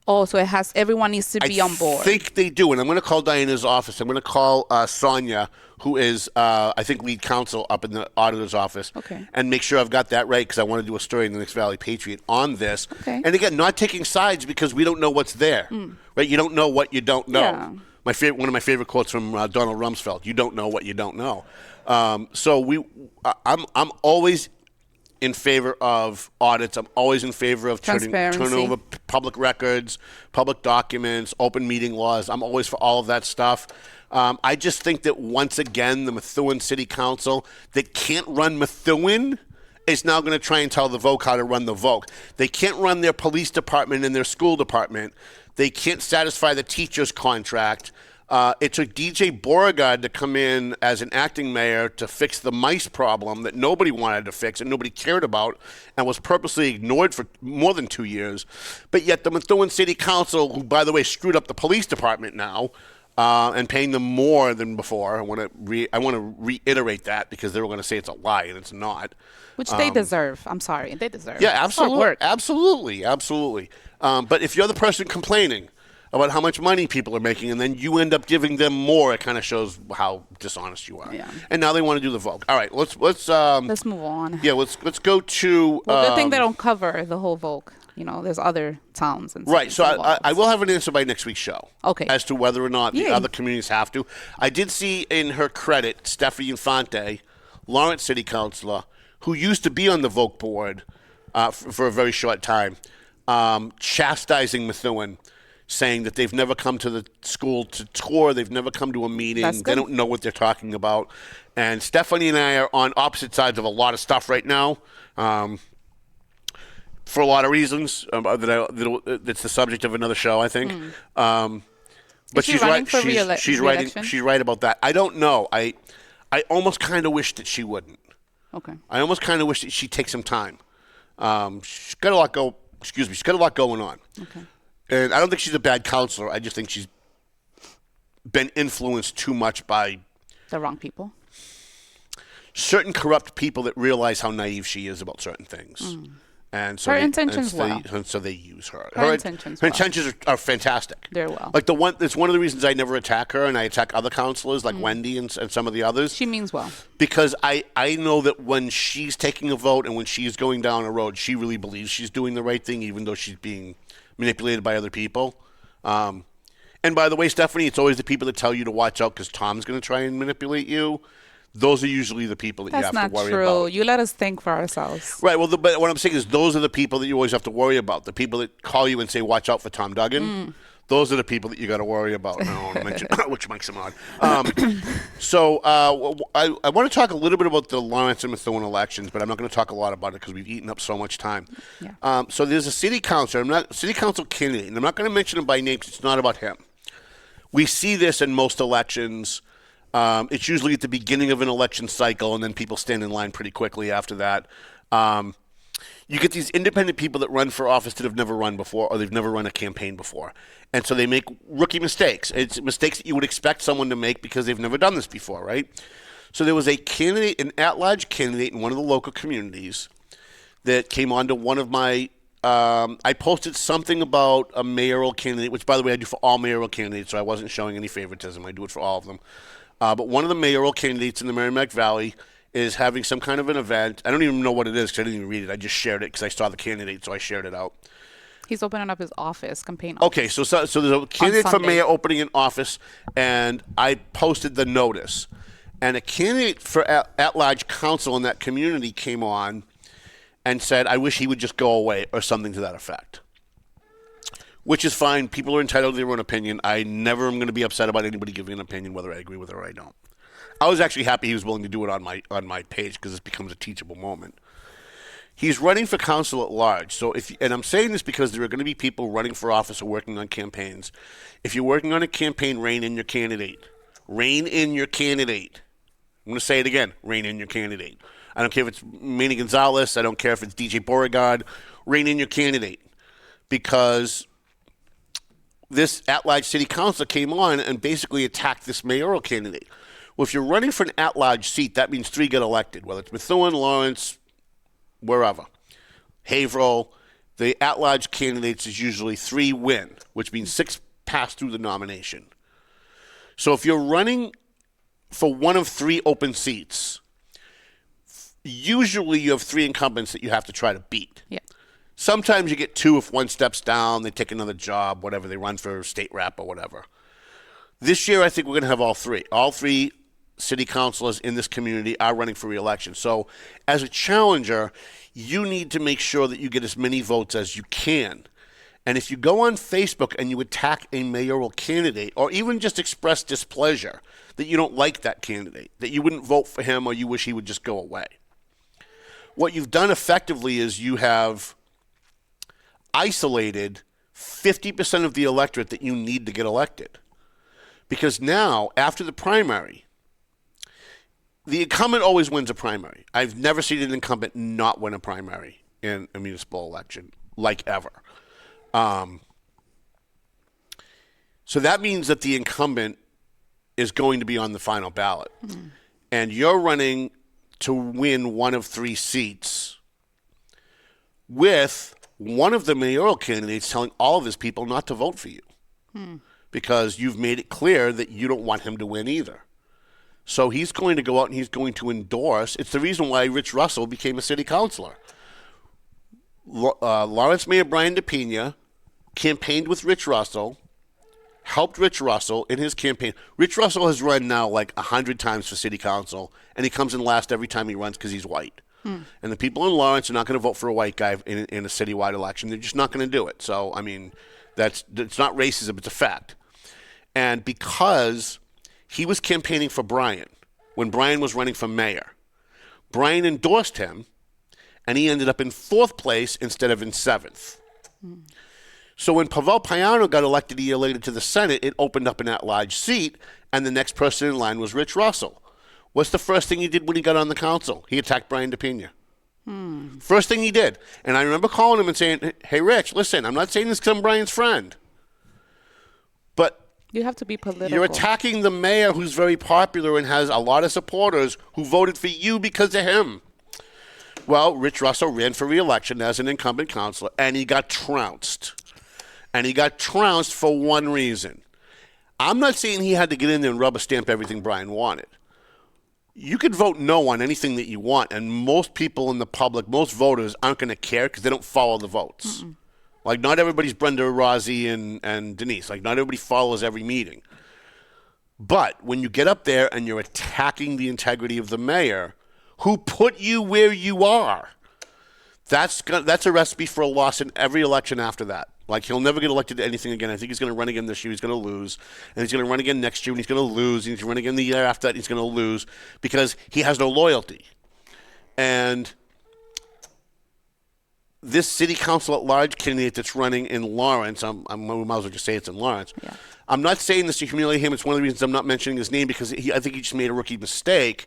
Oh, so everyone needs to be on board. I think they do, and I'm going to call Diana's office. I'm going to call Sonia, who is, I think, lead counsel up in the auditor's office, and make sure I've got that right because I want to do a story in the next Valley Patriot on this. Okay. And again, not taking sides because we don't know what's there, right? You don't know what you don't know. Yeah. One of my favorite quotes from Donald Rumsfeld: "You don't know what you don't know." I'm always in favor of audits. I'm always in favor of turning over public records, public documents, open meeting laws. I'm always for all of that stuff. I just think that once again, the Methuen City Council that can't run Methuen is now going to try and tell the VOC how to run the VOC. They can't run their police department and their school department. They can't satisfy the teacher's contract. It took DJ Beauregard to come in as an acting mayor to fix the mice problem that nobody wanted to fix and nobody cared about and was purposely ignored for more than 2 years. But yet the Methuen City Council, who, by the way, screwed up the police department now and paying them more than before. I want to reiterate that because they were going to say it's a lie and it's not. Which they deserve. I'm sorry. They deserve. Yeah, absolutely. But if you're the person complaining about how much money people are making, and then you end up giving them more, it kind of shows how dishonest you are. Yeah. And now they want to do the VOC. All right, let's move on. Yeah, let's go to. Well, good thing they don't cover the whole VOC. You know, there's other towns and right. So I will have an answer by next week's show. Okay. As to whether or not the other communities have to. I did see in her credit Stephanie Infante, Lawrence City Councilor, who used to be on the VOC board for a very short time, chastising Methuen, saying that they've never come to the school to tour, they've never come to a meeting, they don't know what they're talking about. And Stephanie and I are on opposite sides of a lot of stuff right now, for a lot of reasons. That's the subject of another show, I think. But she's right. She's right about that. I don't know. I almost kind of wish that she wouldn't. Okay. I almost kind of wish that she'd take some time. She's got a lot going on. Okay. And I don't think she's a bad counselor. I just think she's been influenced too much by the wrong people. Certain corrupt people that realize how naive she is about certain things. And so her intentions so they use her. Her intentions are fantastic. They're well. Like it's one of the reasons I never attack her and I attack other counselors like Wendy and some of the others. She means well. Because I know that when she's taking a vote and when she's going down a road, she really believes she's doing the right thing, even though she's being manipulated by other people. And by the way, Stephanie, it's always the people that tell you to watch out because Tom's going to try and manipulate you those are usually the people that you That's have not to worry true. about. You let us think for ourselves. Right. Well, but what I'm saying is those are the people that you always have to worry about. The people that call you and say, watch out for Tom Duggan. Those are the people that you got to worry about. I don't want to mention which makes them odd. I want to talk a little bit about the Lawrence and Methuen elections, but I'm not going to talk a lot about it because we've eaten up so much time. Yeah. So there's a city council candidate, and I'm not going to mention him by name because it's not about him. We see this in most elections. It's usually at the beginning of an election cycle, and then people stand in line pretty quickly after that. You get these independent people that run for office that have never run before, or they've never run a campaign before. And so they make rookie mistakes. It's mistakes that you would expect someone to make because they've never done this before, right? So there was a candidate, an at-large candidate in one of the local communities that came onto one of my I posted something about a mayoral candidate, which, by the way, I do for all mayoral candidates, so I wasn't showing any favoritism. I do it for all of them. But one of the mayoral candidates in the Merrimack Valley is having some kind of an event. I don't even know what it is because I didn't even read it. I just shared it because I saw the candidate, so I shared it out. He's opening up his office, campaign office. Okay, so there's a candidate for mayor opening an office, and I posted the notice. And a candidate for at-large council in that community came on and said, I wish he would just go away, or something to that effect. Which is fine. People are entitled to their own opinion. I never am going to be upset about anybody giving an opinion, whether I agree with it or I don't. I was actually happy he was willing to do it on my page because this becomes a teachable moment. He's running for council at large. So and I'm saying this because there are going to be people running for office or working on campaigns. If you're working on a campaign, rein in your candidate. Rein in your candidate. I'm going to say it again. Rein in your candidate. I don't care if it's Manny Gonzalez. I don't care if it's DJ Beauregard. Rein in your candidate. Because this at-large city council came on and basically attacked this mayoral candidate. Well, if you're running for an at-large seat, that means 3 get elected, whether it's Methuen, Lawrence, wherever. Haverhill, the at-large candidates is usually 3 win, which means 6 pass through the nomination. So if you're running for one of 3 open seats, usually you have 3 incumbents that you have to try to beat. Yeah. Sometimes you get 2 if one steps down, they take another job, whatever, they run for state rep or whatever. This year, I think we're going to have all 3. All 3 city councilors in this community are running for re-election. So as a challenger, you need to make sure that you get as many votes as you can. And if you go on Facebook and you attack a mayoral candidate, or even just express displeasure that you don't like that candidate, that you wouldn't vote for him or you wish he would just go away, what you've done effectively is you have isolated 50% of the electorate that you need to get elected. Because now, after the primary, the incumbent always wins a primary. I've never seen an incumbent not win a primary in a municipal election, like ever. So that means that the incumbent is going to be on the final ballot. Mm-hmm. And you're running to win one of 3 seats with one of the mayoral candidates telling all of his people not to vote for you because you've made it clear that you don't want him to win either. So he's going to go out and he's going to endorse. It's the reason why Rich Russell became a city councilor. Lawrence Mayor Brian DePina campaigned with Rich Russell, helped Rich Russell in his campaign. Rich Russell has run now like 100 times for city council, and he comes in last every time he runs because he's white. And the people in Lawrence are not going to vote for a white guy in a citywide election. They're just not going to do it. So, I mean, it's not racism, it's a fact. And because he was campaigning for Brian when Brian was running for mayor, Brian endorsed him, and he ended up in 4th place instead of in 7th. So when Pavel Payano got elected a year later to the Senate, it opened up an at-large seat, and the next person in line was Rich Russell. What's the first thing he did when he got on the council? He attacked Brian DePina. First thing he did. And I remember calling him and saying, hey, Rich, listen, I'm not saying this because I'm Brian's friend. But you have to be political. You're attacking the mayor who's very popular and has a lot of supporters who voted for you because of him. Well, Rich Russell ran for re-election as an incumbent councilor, and he got trounced. And he got trounced for one reason. I'm not saying he had to get in there and rubber stamp everything Brian wanted. You could vote no on anything that you want, and most people in the public, most voters aren't going to care because they don't follow the votes. Like, not everybody's Brenda, Rosie, and Denise. Like, not everybody follows every meeting. But when you get up there and you're attacking the integrity of the mayor, who put you where you are, that's a recipe for a loss in every election after that. Like, he'll never get elected to anything again. I think he's going to run again this year. He's going to lose. And he's going to run again next year, and he's going to lose. And he's going to run again the year after that, and he's going to lose because he has no loyalty. And this city council at large candidate that's running in Lawrence, we might as well just say it's in Lawrence. Yeah. I'm not saying this to humiliate him. It's one of the reasons I'm not mentioning his name because I think he just made a rookie mistake.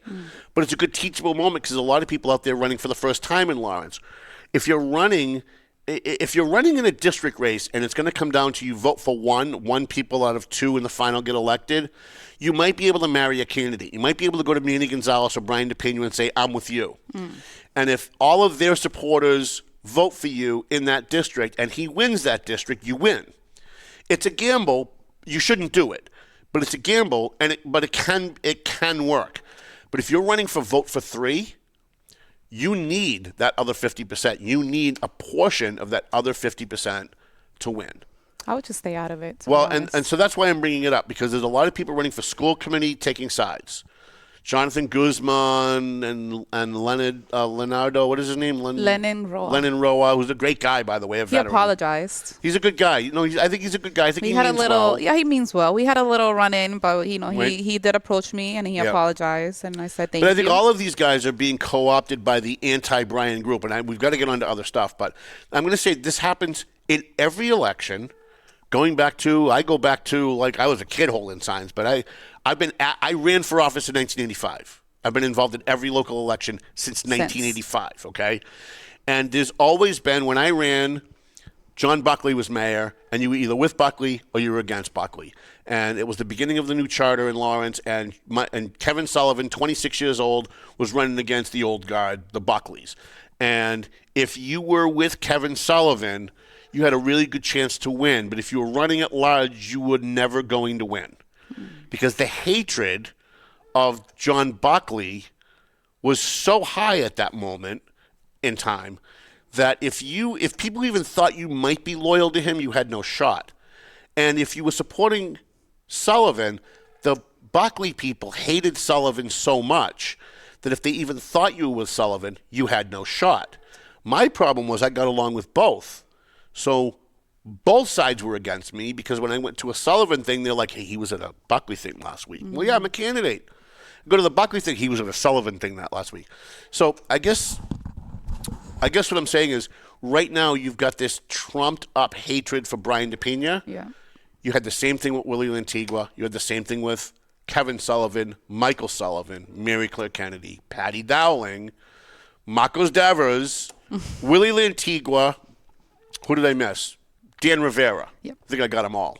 But it's a good teachable moment because there's a lot of people out there running for the first time in Lawrence. If you're running in a district race and it's going to come down to you vote for one people out of two in the final get elected, you might be able to marry a candidate. You might be able to go to Manny Gonzalez or Brian DePena and say, I'm with you. And if all of their supporters vote for you in that district and he wins that district, you win. It's a gamble. You shouldn't do it. But it's a gamble, but it can work. But if you're running for vote for three, you need that other 50%. You need a portion of that other 50% to win. I would just stay out of it. Well, and so that's why I'm bringing it up, because there's a lot of people running for school committee taking sides. Jonathan Guzman and Leonardo, what is his name? Lenin Roa. Lenin Roa, who's a great guy, by the way. He apologized. He's a good guy. I think he's a good guy. I think he had means a little. well. Yeah, he means well. We had a little run-in, but Right. he did approach me and he apologized, and I said thank you. But I think all of these guys are being co-opted by the anti-Brian group, and we've got to get on to other stuff. But I'm going to say this happens in every election. I go back to like I was a kid holding signs, but I ran for office in 1985. I've been involved in every local election since 1985, okay? And there's always been, when I ran, John Buckley was mayor, and you were either with Buckley or you were against Buckley. And it was the beginning of the new charter in Lawrence, and Kevin Sullivan, 26 years old, was running against the old guard, the Buckleys. And if you were with Kevin Sullivan, you had a really good chance to win. But if you were running at large, you were never going to win. Because the hatred of John Buckley was so high at that moment in time that if people even thought you might be loyal to him, you had no shot. And if you were supporting Sullivan, the Buckley people hated Sullivan so much that if they even thought you were with Sullivan, you had no shot. My problem was I got along with both. So both sides were against me because when I went to a Sullivan thing, they're like, hey, he was at a Buckley thing last week. Well, yeah, I'm a candidate. Go to the Buckley thing, he was at a Sullivan thing that last week. So I guess what I'm saying is right now you've got this trumped up hatred for Brian DePena. Yeah. You had the same thing with Willie Lantigua. You had the same thing with Kevin Sullivan, Michael Sullivan, Mary Claire Kennedy, Patty Dowling, Marcos Devers, Willie Lantigua. Who did I miss? Dan Rivera. Yep. I think I got them all.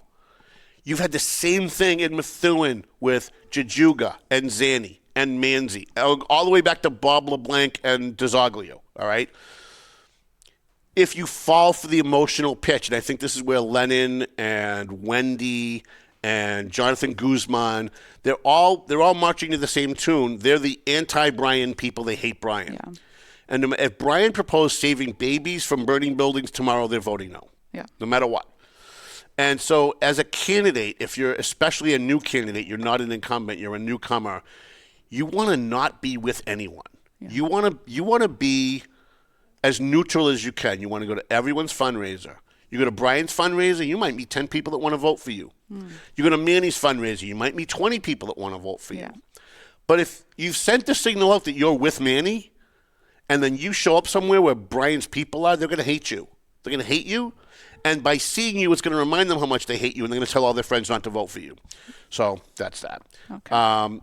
You've had the same thing in Methuen with Jajuga and Zanny and Manzi, all the way back to Bob LeBlanc and DeZoglio, all right? If you fall for the emotional pitch, and I think this is where Lennon and Wendy and Jonathan Guzman, they're all marching to the same tune. They're the anti-Brian people. They hate Brian. Yeah. And if Brian proposed saving babies from burning buildings tomorrow, they're voting no. Yeah. No matter what. And so as a candidate, if you're especially a new candidate, you're not an incumbent, you're a newcomer, you want to not be with anyone. Yeah. You want to be as neutral as you can. You want to go to everyone's fundraiser. You go to Brian's fundraiser, you might meet 10 people that want to vote for you. You go to Manny's fundraiser, you might meet 20 people that want to vote for you. But if you've sent the signal out that you're with Manny, and then you show up somewhere where Brian's people are, they're going to hate you. They're going to hate you. And by seeing you, it's going to remind them how much they hate you, and they're going to tell all their friends not to vote for you. So that's that. Okay.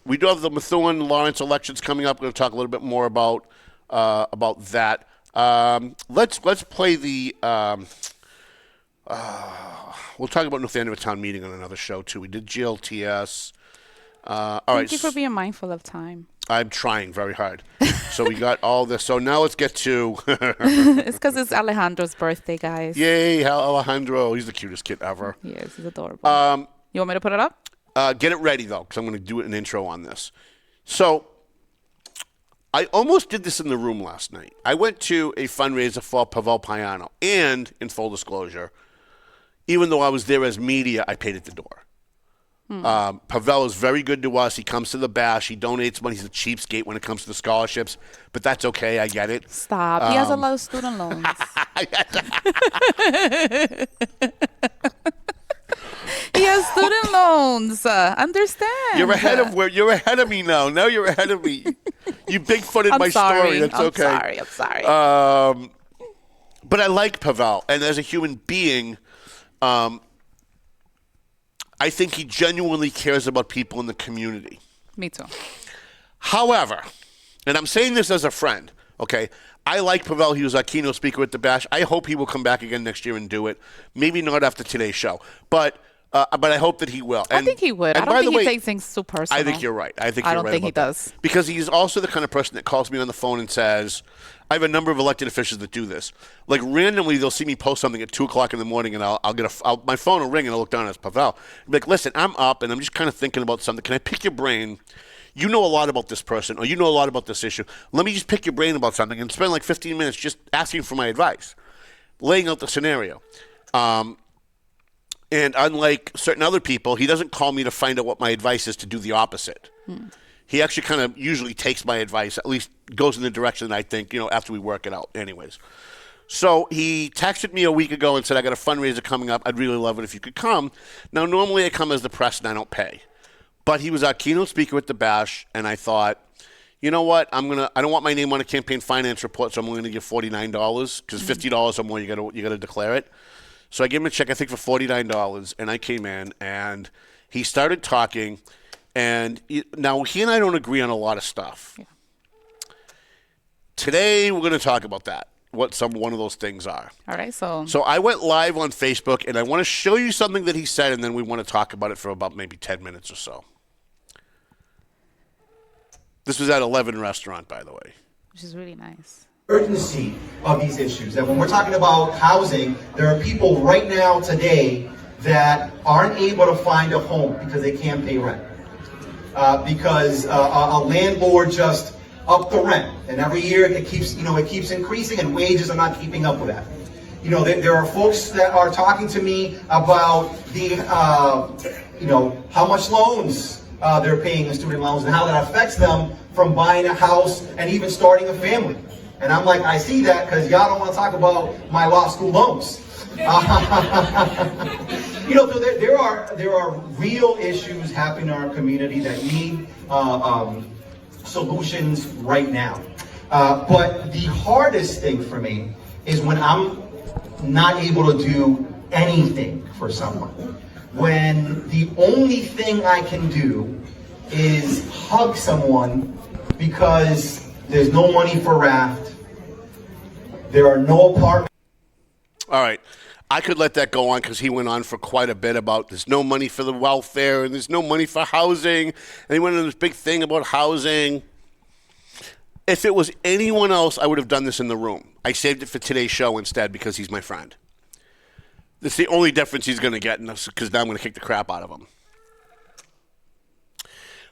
We do have the Methuen-Lawrence elections coming up. We're going to talk a little bit more about that. Let's play the we'll talk about North Andover Town Meeting on another show, too. We did GLTS. Thank you for being mindful of time. I'm trying very hard. So we got all this. So now let's get to... It's because it's Alejandro's birthday, guys. Yay, Alejandro. He's the cutest kid ever. He is. He's adorable. You want me to put it up? Get it ready, though, because I'm going to do an intro on this. So I almost did this in the room last night. I went to a fundraiser for Pavel Payano. And, in full disclosure, even though I was there as media, I paid at the door. Pavel is very good to us. He comes to the bash. He donates money. He's a cheapskate when it comes to the scholarships, but that's okay. I get it. Stop. He has a lot of student loans. He has student loans. Understand. You're ahead of me now. Now you're ahead of me. You bigfooted my story. That's okay. I'm sorry. But I like Pavel, and as a human being, I think he genuinely cares about people in the community. Me too. However, and I'm saying this as a friend, okay, I like Pavel. He was our keynote speaker at the Bash. I hope he will come back again next year and do it. Maybe not after today's show, but I hope that he will. I think he would. I don't think he takes things too personal. I think you're right. I don't think he does. Because he's also the kind of person that calls me on the phone and says, I have a number of elected officials that do this. Like randomly, they'll see me post something at 2 o'clock in the morning, and I'll get my phone will ring, and I'll look down and it's Pavel. I'll be like, listen, I'm up, and I'm just kind of thinking about something. Can I pick your brain? You know a lot about this person, or you know a lot about this issue. Let me just pick your brain about something and spend like 15 minutes just asking for my advice, laying out the scenario. And unlike certain other people, he doesn't call me to find out what my advice is to do the opposite. He actually kind of usually takes my advice, at least goes in the direction that I think, after we work it out anyways. So he texted me a week ago and said, I got a fundraiser coming up. I'd really love it if you could come. Now, normally I come as the press and I don't pay. But he was our keynote speaker at the Bash, and I thought, you know what? I don't want my name on a campaign finance report, so I'm going to give $49 because $50 or more you got to declare it. So I gave him a check, I think, for $49, and I came in, and he started talking, and now he and I don't agree on a lot of stuff. Yeah. Today, we're going to talk about that, what one of those things are. All right, so I went live on Facebook, and I want to show you something that he said, and then we want to talk about it for about maybe 10 minutes or so. This was at 11 Restaurant, by the way. Which is really nice. Urgency of these issues. And when we're talking about housing, there are people right now today that aren't able to find a home because they can't pay rent. Because a landlord just upped the rent, and every year it keeps increasing, and wages are not keeping up with that. There are folks that are talking to me about the how much loans they're paying in student loans and how that affects them from buying a house and even starting a family. And I'm like, I see that because y'all don't want to talk about my law school loans. So there are real issues happening in our community that need solutions right now. But the hardest thing for me is when I'm not able to do anything for someone. When the only thing I can do is hug someone because there's no money for raft. There are no apartments. All right. I could let that go on because he went on for quite a bit about there's no money for the welfare and there's no money for housing. And he went on this big thing about housing. If it was anyone else, I would have done this in the room. I saved it for today's show instead because he's my friend. That's the only difference he's going to get because now I'm going to kick the crap out of him.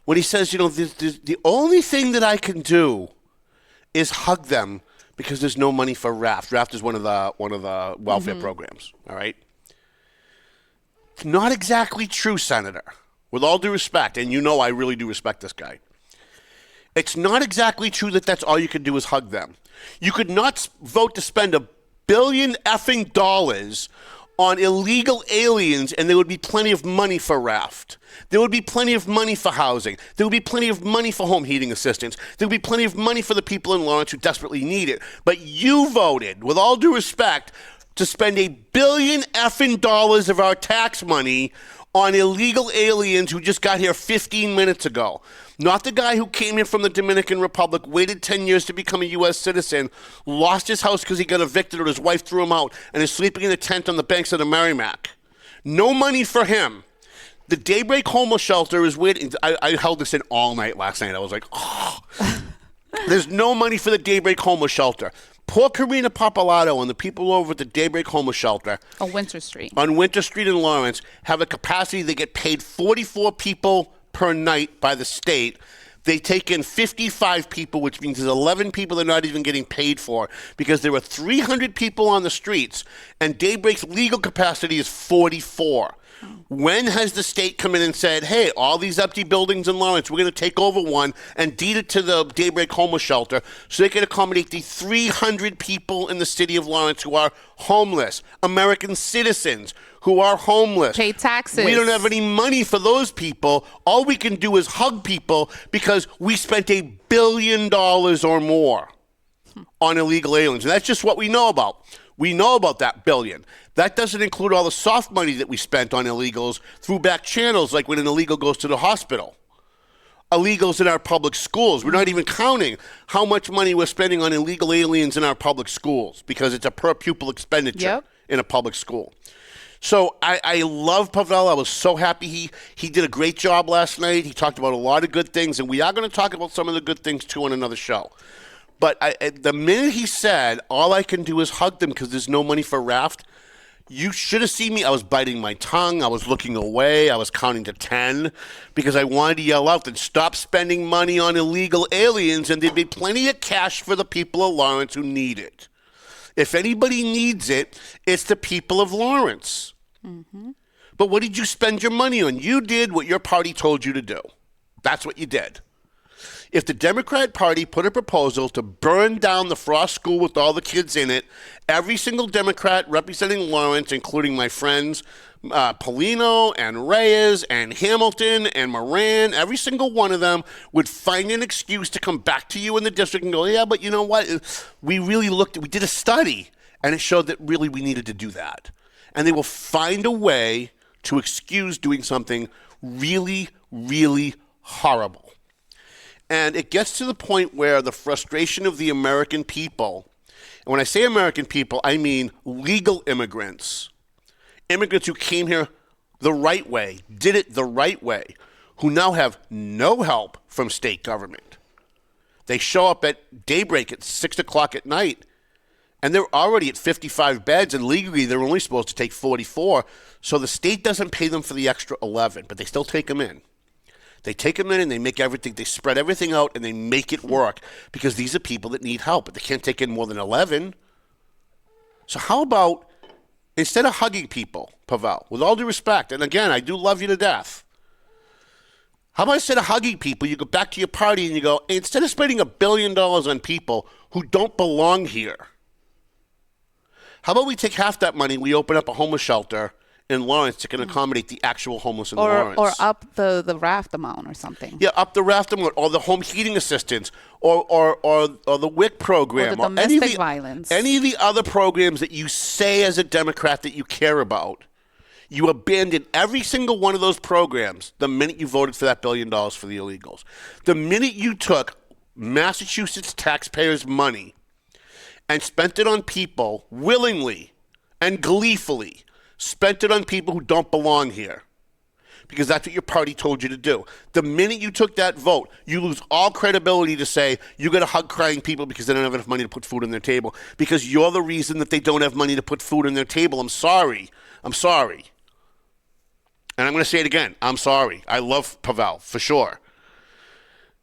When he says, the only thing that I can do is hug them because there's no money for RAFT. RAFT is one of the welfare programs, all right? It's not exactly true, Senator. With all due respect, and I really do respect this guy. It's not exactly true that that's all you could do is hug them. You could not vote to spend $1 billion effing dollars on illegal aliens, and there would be plenty of money for RAFT. There would be plenty of money for housing. There would be plenty of money for home heating assistance. There would be plenty of money for the people in Lawrence who desperately need it. But you voted, with all due respect, to spend $1 billion effing dollars of our tax money on illegal aliens who just got here 15 minutes ago. Not the guy who came in from the Dominican Republic, waited 10 years to become a U.S. citizen, lost his house because he got evicted or his wife threw him out, and is sleeping in a tent on the banks of the Merrimack. No money for him. The Daybreak Homeless Shelter is waiting. I held this in all night last night. I was like, oh. There's no money for the Daybreak Homeless Shelter. Poor Karina Papalato and the people over at the Daybreak Homeless Shelter on Winter Street in Lawrence have a capacity. They get paid 44 people per night by the state. They take in 55 people, which means there's 11 people they're not even getting paid for because there are 300 people on the streets, and Daybreak's legal capacity is 44. When has the state come in and said, hey, all these empty buildings in Lawrence, we're going to take over one and deed it to the Daybreak Homeless Shelter so they can accommodate the 300 people in the city of Lawrence who are homeless, American citizens who are homeless. Pay taxes. We don't have any money for those people. All we can do is hug people because we spent $1 billion or more on illegal aliens. And that's just what we know about. We know about that billion. That doesn't include all the soft money that we spent on illegals through back channels, like when an illegal goes to the hospital. Illegals in our public schools. We're not even counting how much money we're spending on illegal aliens in our public schools because it's a per pupil expenditure in a public school. So I love Pavel. I was so happy he did a great job last night. He talked about a lot of good things, and we are going to talk about some of the good things, too, on another show. But the minute he said, all I can do is hug them because there's no money for Raft, you should have seen me. I was biting my tongue. I was looking away. I was counting to 10 because I wanted to yell out and stop spending money on illegal aliens, and there'd be plenty of cash for the people of Lawrence who need it. If anybody needs it, it's the people of Lawrence. Mm-hmm. But what did you spend your money on? You did what your party told you to do. That's what you did. If the Democrat Party put a proposal to burn down the Frost School with all the kids in it, every single Democrat representing Lawrence, including my friends Polino and Reyes and Hamilton and Moran, every single one of them would find an excuse to come back to you in the district and go, yeah, but you know what? We did a study, and it showed that really we needed to do that. And they will find a way to excuse doing something really, really horrible. And it gets to the point where the frustration of the American people, and when I say American people, I mean legal immigrants, immigrants who came here the right way, did it the right way, who now have no help from state government. They show up at daybreak at 6 o'clock at night, and they're already at 55 beds, and legally they're only supposed to take 44, so the state doesn't pay them for the extra 11, but they still take them in. They take them in and they make everything, they spread everything out and they make it work because these are people that need help, but they can't take in more than 11. So how about, instead of hugging people, Pavel, with all due respect, and again, I do love you to death, how about instead of hugging people, you go back to your party and you go, hey, instead of spending $1 billion on people who don't belong here, how about we take half that money, we open up a homeless shelter in Lawrence that can accommodate the actual homeless in Lawrence. Or up the raft amount or something. Yeah, up the raft amount, or the home heating assistance, or the WIC program. Or the domestic violence. Any of the other programs that you say as a Democrat that you care about, you abandoned every single one of those programs the minute you voted for that $1 billion for the illegals. The minute you took Massachusetts taxpayers' money and spent it on people willingly and gleefully, spent it on people who don't belong here because that's what your party told you to do. The minute you took that vote, you lose all credibility to say you got to hug crying people because they don't have enough money to put food on their table because you're the reason that they don't have money to put food on their table. I'm sorry. I'm sorry. And I'm going to say it again. I'm sorry. I love Pavel, for sure.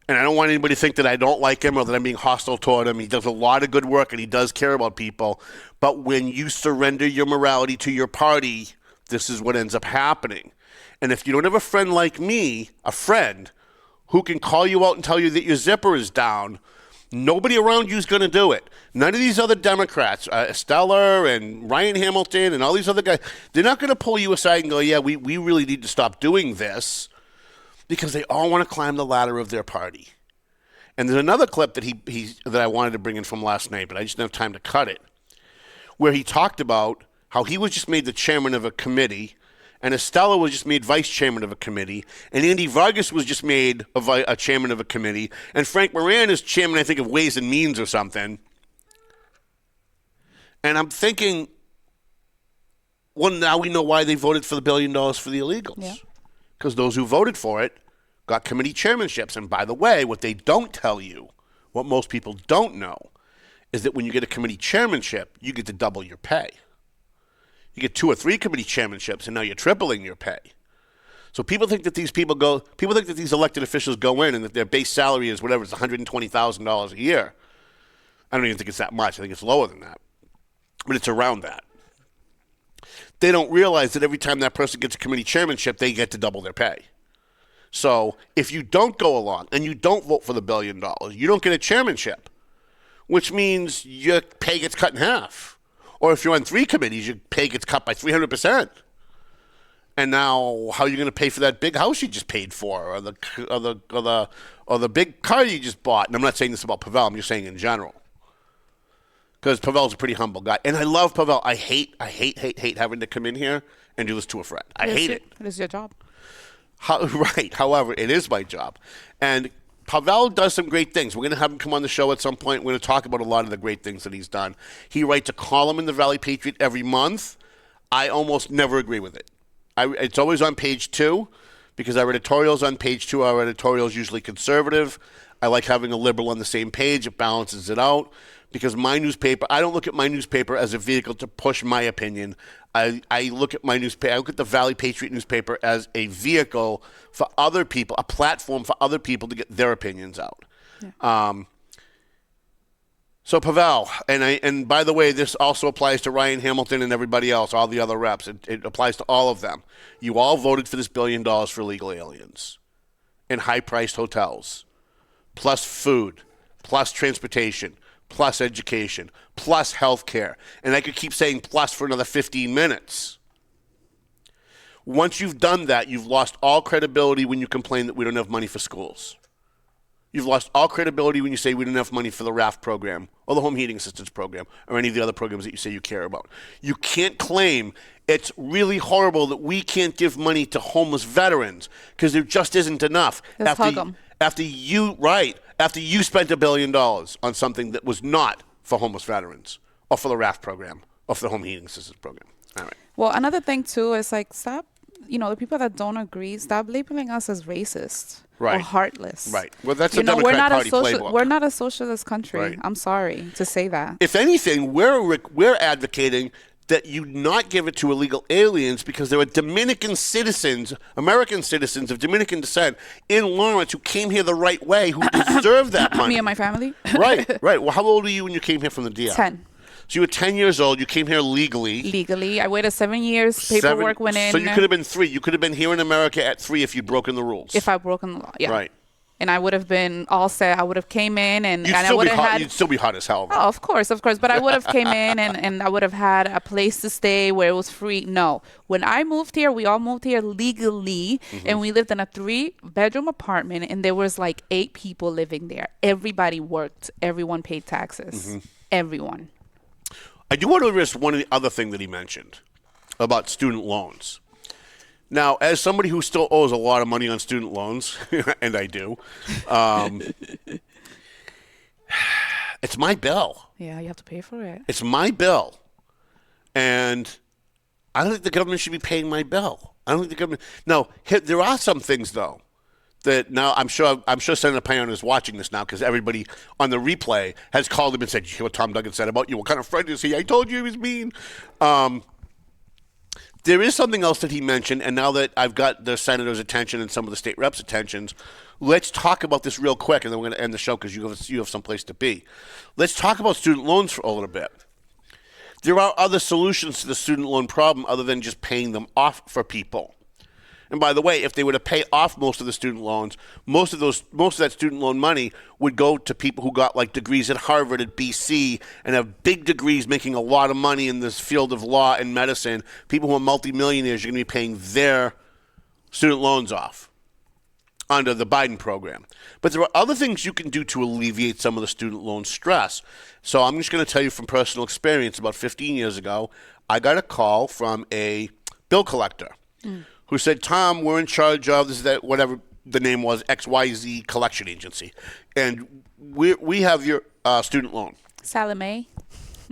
And I don't want anybody to think that I don't like him or that I'm being hostile toward him. He does a lot of good work, and he does care about people. But when you surrender your morality to your party, this is what ends up happening. And if you don't have a friend like me, a friend, who can call you out and tell you that your zipper is down, nobody around you is going to do it. None of these other Democrats, Estella and Ryan Hamilton and all these other guys, they're not going to pull you aside and go, yeah, we really need to stop doing this. Because they all want to climb the ladder of their party. And there's another clip that that I wanted to bring in from last night, but I just didn't have time to cut it, where he talked about how he was just made the chairman of a committee, and Estella was just made vice chairman of a committee, and Andy Vargas was just made a chairman of a committee, and Frank Moran is chairman, I think, of Ways and Means or something. And I'm thinking, well, now we know why they voted for the $1 billion for the illegals. Yeah. Because those who voted for it got committee chairmanships. And by the way, what they don't tell you, what most people don't know, is that when you get a committee chairmanship, you get to double your pay. You get 2 or 3 committee chairmanships, and now you're tripling your pay. So people think that these elected officials go in and that their base salary is whatever, it's $120,000 a year. I don't even think it's that much. I think it's lower than that. But it's around that. they don't realize that every time that person gets a committee chairmanship, they get to double their pay. So if you don't go along and you don't vote for the $1 billion, you don't get a chairmanship, which means your pay gets cut in half. Or if you're on 3 committees, your pay gets cut by 300%. And now, how are you going to pay for that big house you just paid for, or the big car you just bought? And I'm not saying this about Pavel. I'm just saying in general, because Pavel's a pretty humble guy, and I love Pavel. I hate having to come in here and do this to a friend. I hate it. It is your job. Right. However, it is my job, and Pavel does some great things. We're going to have him come on the show at some point. We're going to talk about a lot of the great things that he's done. He writes a column in the Valley Patriot every month. I almost never agree with it. It's always on page 2 because our editorial's on page 2. Our editorial's usually conservative. I like having a liberal on the same page. It balances it out because my newspaper, I don't look at my newspaper as a vehicle to push my opinion. I look at my newspaper, I look at the Valley Patriot newspaper as a vehicle for other people, a platform for other people to get their opinions out. Yeah. So Pavel, and by the way, this also applies to Ryan Hamilton and everybody else, all the other reps. It applies to all of them. You all voted for this $1 billion for illegal aliens in high-priced hotels, plus food, plus transportation, plus education, plus health care. And I could keep saying plus for another 15 minutes. Once you've done that, you've lost all credibility when you complain that we don't have money for schools. You've lost all credibility when you say we don't have enough money for the RAFT program or the Home Heating Assistance program or any of the other programs that you say you care about. You can't claim it's really horrible that we can't give money to homeless veterans because there just isn't enough. After you spent $1 billion on something that was not for homeless veterans or for the RAFT program or for the Home Heating Assistance program. All right. Well, another thing, too, is like stop, the people that don't agree, stop labeling us as racist. Right. Or heartless. Right. Well, that's a Democrat Party playbook. We're not a socialist country. Right. I'm sorry to say that. If anything, we're advocating that you not give it to illegal aliens because there are Dominican citizens, American citizens of Dominican descent in Lawrence who came here the right way, who deserve that money. Me and my family. Right. Well, how old were you when you came here from the DR? 10. So you were 10 years old. You came here legally. Legally. I waited 7 years. Paperwork went in. So you could have been 3. You could have been here in America at 3 if you'd broken the rules. If I'd broken the law, yeah. Right. And I would have been all set. I would have came in You'd still be hot as hell. Oh, of course. But I would have came in and I would have had a place to stay where it was free. No. When I moved here, we all moved here legally, and we lived in a 3-bedroom apartment, and there was like 8 people living there. Everybody worked. Everyone paid taxes. Everyone. I do want to address one of the other thing that he mentioned about student loans. Now, as somebody who still owes a lot of money on student loans, and I do, it's my bill. Yeah, you have to pay for it. It's my bill. And I don't think the government should be paying my bill. I don't think the government. No, there are some things, though, that now I'm sure Senator Payon is watching this now because everybody on the replay has called him and said, "You hear what Tom Duggan said about you? What kind of friend is he? I told you he was mean." There is something else that he mentioned, and now that I've got the senator's attention and some of the state reps' attentions, let's talk about this real quick, and then we're going to end the show because you have someplace to be. Let's talk about student loans for a little bit. There are other solutions to the student loan problem other than just paying them off for people. And by the way, if they were to pay off most of the student loans, most of that student loan money would go to people who got like degrees at Harvard, at BC, and have big degrees making a lot of money in this field of law and medicine. People who are multimillionaires, you're going to be paying their student loans off under the Biden program. But there are other things you can do to alleviate some of the student loan stress. So I'm just going to tell you from personal experience. About 15 years ago, I got a call from a bill collector who said, "Tom, we're in charge of this, that, whatever the name was, XYZ collection agency, and we have your student loan." Sally Mae.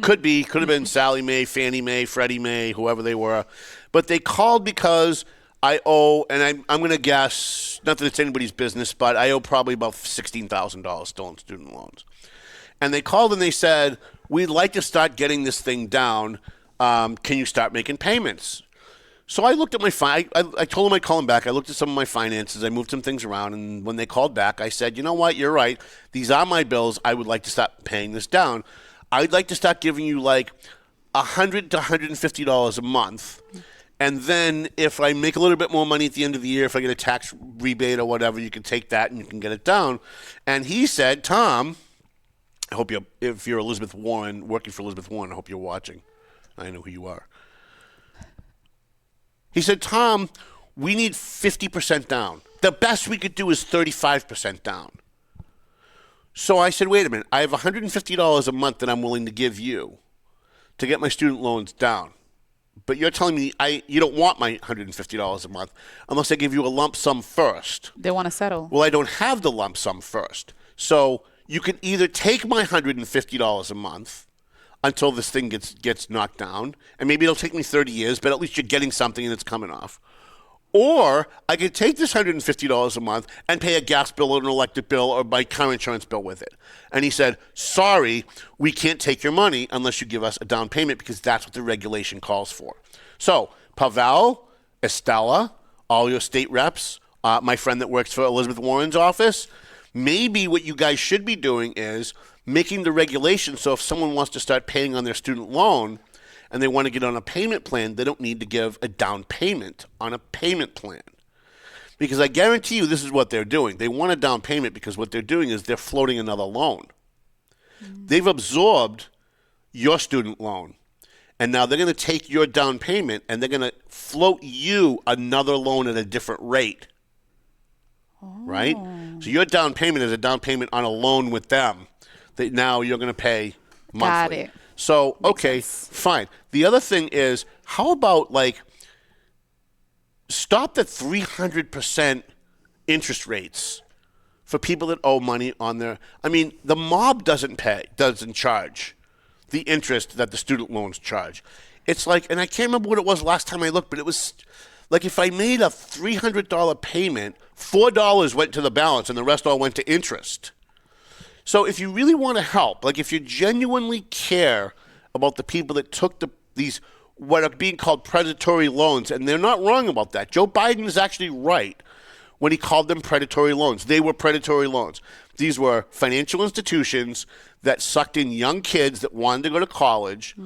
Could have been Sally Mae, Fannie Mae, Freddie Mae, whoever they were. But they called because I owe, and I'm going to guess, not that it's anybody's business, but I owe probably about $16,000 still in student loans. And they called and they said, "We'd like to start getting this thing down. Can you start making payments?" So I looked at my I told them I'd call them back. I looked at some of my finances. I moved some things around. And when they called back, I said, "You know what? You're right. These are my bills. I would like to start paying this down. I'd like to start giving you like $100 to $150 a month. And then if I make a little bit more money at the end of the year, if I get a tax rebate or whatever, you can take that and you can get it down. And he said, Tom, I hope if you're Elizabeth Warren, working for Elizabeth Warren, I hope you're watching. I know who you are. He said, Tom, we need 50% down. The best we could do is 35% down. So I said, wait a minute. I have $150 a month that I'm willing to give you to get my student loans down. But you're telling me you don't want my $150 a month unless I give you a lump sum first. They want to settle. Well, I don't have the lump sum first. So you can either take my $150 a month until this thing gets knocked down, and maybe it'll take me 30 years, but at least you're getting something and it's coming off. Or I could take this $150 a month and pay a gas bill or an electric bill or my car insurance bill with it. And he said, sorry, we can't take your money unless you give us a down payment because that's what the regulation calls for. So Pavel, Estella, all your state reps, my friend that works for Elizabeth Warren's office, maybe what you guys should be doing is making the regulation so if someone wants to start paying on their student loan, and they want to get on a payment plan, they don't need to give a down payment on a payment plan. Because I guarantee you this is what they're doing. They want a down payment because what they're doing is they're floating another loan. They've absorbed your student loan, and now they're going to take your down payment and they're going to float you another loan at a different rate. Right? So your down payment is a down payment on a loan with them that now you're going to pay monthly. Got it. So, okay, fine. The other thing is, how about, stop the 300% interest rates for people that owe money on their... I mean, the mob doesn't charge the interest that the student loans charge. It's and I can't remember what it was last time I looked, but it was if I made a $300 payment, $4 went to the balance and the rest all went to interest. So if you really want to help, if you genuinely care about the people that took these what are being called predatory loans, and they're not wrong about that. Joe Biden is actually right when he called them predatory loans. They were predatory loans. These were financial institutions that sucked in young kids that wanted to go to college,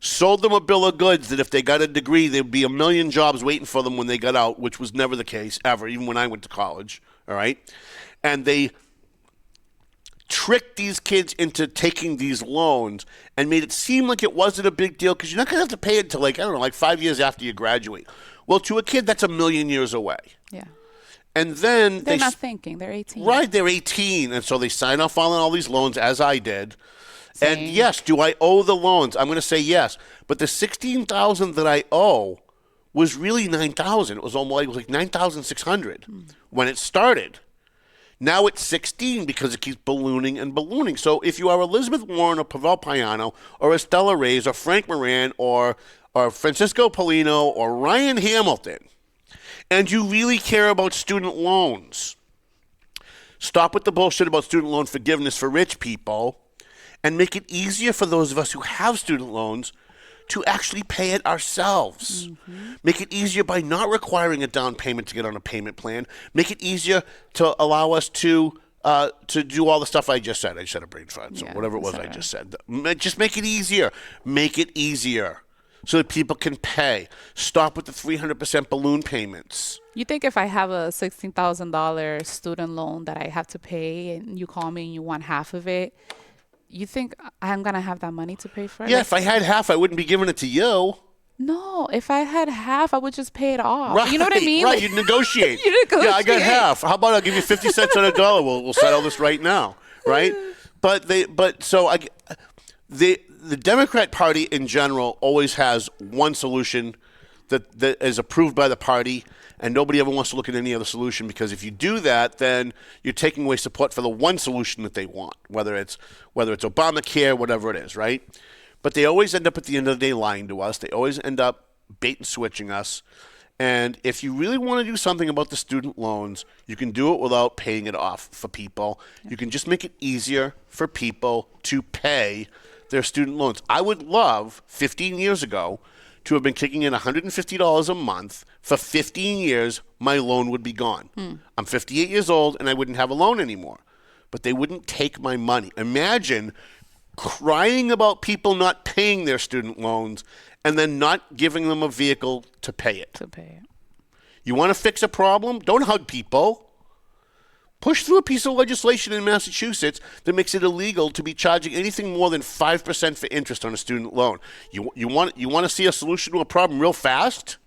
sold them a bill of goods that if they got a degree, there'd be a million jobs waiting for them when they got out, which was never the case ever, even when I went to college, all right? And they tricked these kids into taking these loans and made it seem like it wasn't a big deal because you're not going to have to pay it until 5 years after you graduate. Well, to a kid, that's a million years away. Yeah. And then they're not thinking. They're 18. Right, they're 18. And so they sign off on all these loans, as I did. Same. And yes, do I owe the loans? I'm going to say yes. But the $16,000 that I owe was really $9,000. It was like $9,600 when it started. Now it's 16 because it keeps ballooning and ballooning. So if you are Elizabeth Warren or Pavel Payano or Estella Reyes or Frank Moran or Francisco Polino or Ryan Hamilton, and you really care about student loans, stop with the bullshit about student loan forgiveness for rich people and make it easier for those of us who have student loans to actually pay it ourselves. Make it easier by not requiring a down payment to get on a payment plan. Make it easier to allow us to do all the stuff I just said. I just had a brain fart, so whatever it was I just said. Just make it easier. Make it easier so that people can pay. Stop with the 300% balloon payments. You think if I have a $16,000 student loan that I have to pay and you call me and you want half of it, you think I'm going to have that money to pay for it? Yeah, if I had half, I wouldn't be giving it to you. No, if I had half, I would just pay it off. Right, you know what I mean? Right, you'd negotiate. You negotiate. Yeah, I got half. How about I'll give you 50 cents on a dollar? We'll settle this right now, right? The Democrat Party in general always has one solution that is approved by the party, and nobody ever wants to look at any other solution because if you do that, then you're taking away support for the one solution that they want, whether it's Obamacare, whatever it is, right? But they always end up at the end of the day lying to us. They always end up bait and switching us. And if you really want to do something about the student loans, you can do it without paying it off for people. You can just make it easier for people to pay their student loans. I would love 15 years ago to have been kicking in $150 a month for 15 years, my loan would be gone. I'm 58 years old and I wouldn't have a loan anymore. But they wouldn't take my money. Imagine crying about people not paying their student loans and then not giving them a vehicle to pay it. You want to fix a problem? Don't hug people. Push through a piece of legislation in Massachusetts that makes it illegal to be charging anything more than 5% for interest on a student loan. You want to see a solution to a problem real fast?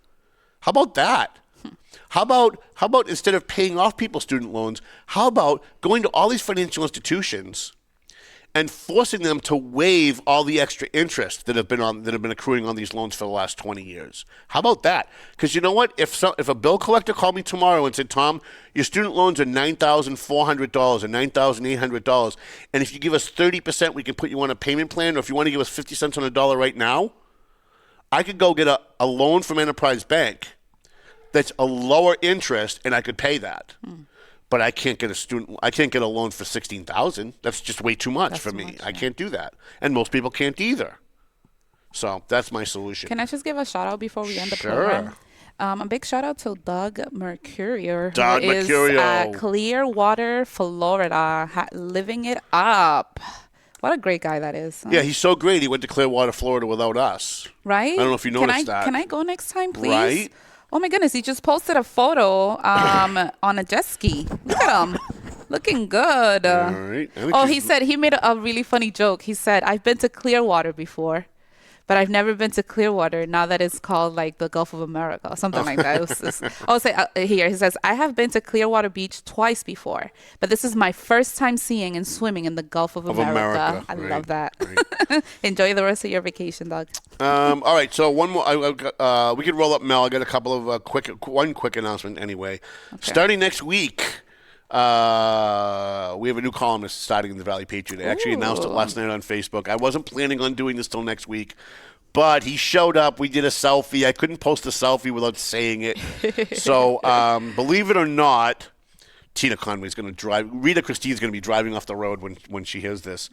How about that? How about instead of paying off people's student loans, how about going to all these financial institutions and forcing them to waive all the extra interest that have been accruing on these loans for the last 20 years? How about that? Because you know what? If a bill collector called me tomorrow and said, Tom, your student loans are $9,400 or $9,800, and if you give us 30%, we can put you on a payment plan, or if you want to give us 50 cents on a dollar right now, I could go get a loan from Enterprise Bank that's a lower interest, and I could pay that. But I can't get a loan for $16,000. That's just way too much for me. I can't do that. And most people can't either. So that's my solution. Can I just give a shout out before we end the program? A big shout out to Doug Mercurio, Doug who is at Clearwater, Florida, living it up. What a great guy that is. Yeah, he's so great. He went to Clearwater, Florida without us. Right? I don't know if you noticed that. Can I go next time, please? Right? Oh my goodness, he just posted a photo on a jet ski. Look at him. Looking good. All right. He said, he made a really funny joke. He said, I've been to Clearwater before, but I've never been to Clearwater now that it's called like the Gulf of America or something like that. Here, he says, I have been to Clearwater Beach twice before, but this is my first time seeing and swimming in the Gulf of America. I love that. Right. Enjoy the rest of your vacation, Doug. All right, so one more. We could roll up Mel. I got a couple of one quick announcement anyway. Okay. Starting next week, we have a new columnist starting in the Valley Patriot. I actually announced it last night on Facebook. I wasn't planning on doing this till next week, but he showed up. We did a selfie. I couldn't post a selfie without saying it. So believe it or not, Tina Conway's going to drive. Rita Christine's going to be driving off the road when she hears this.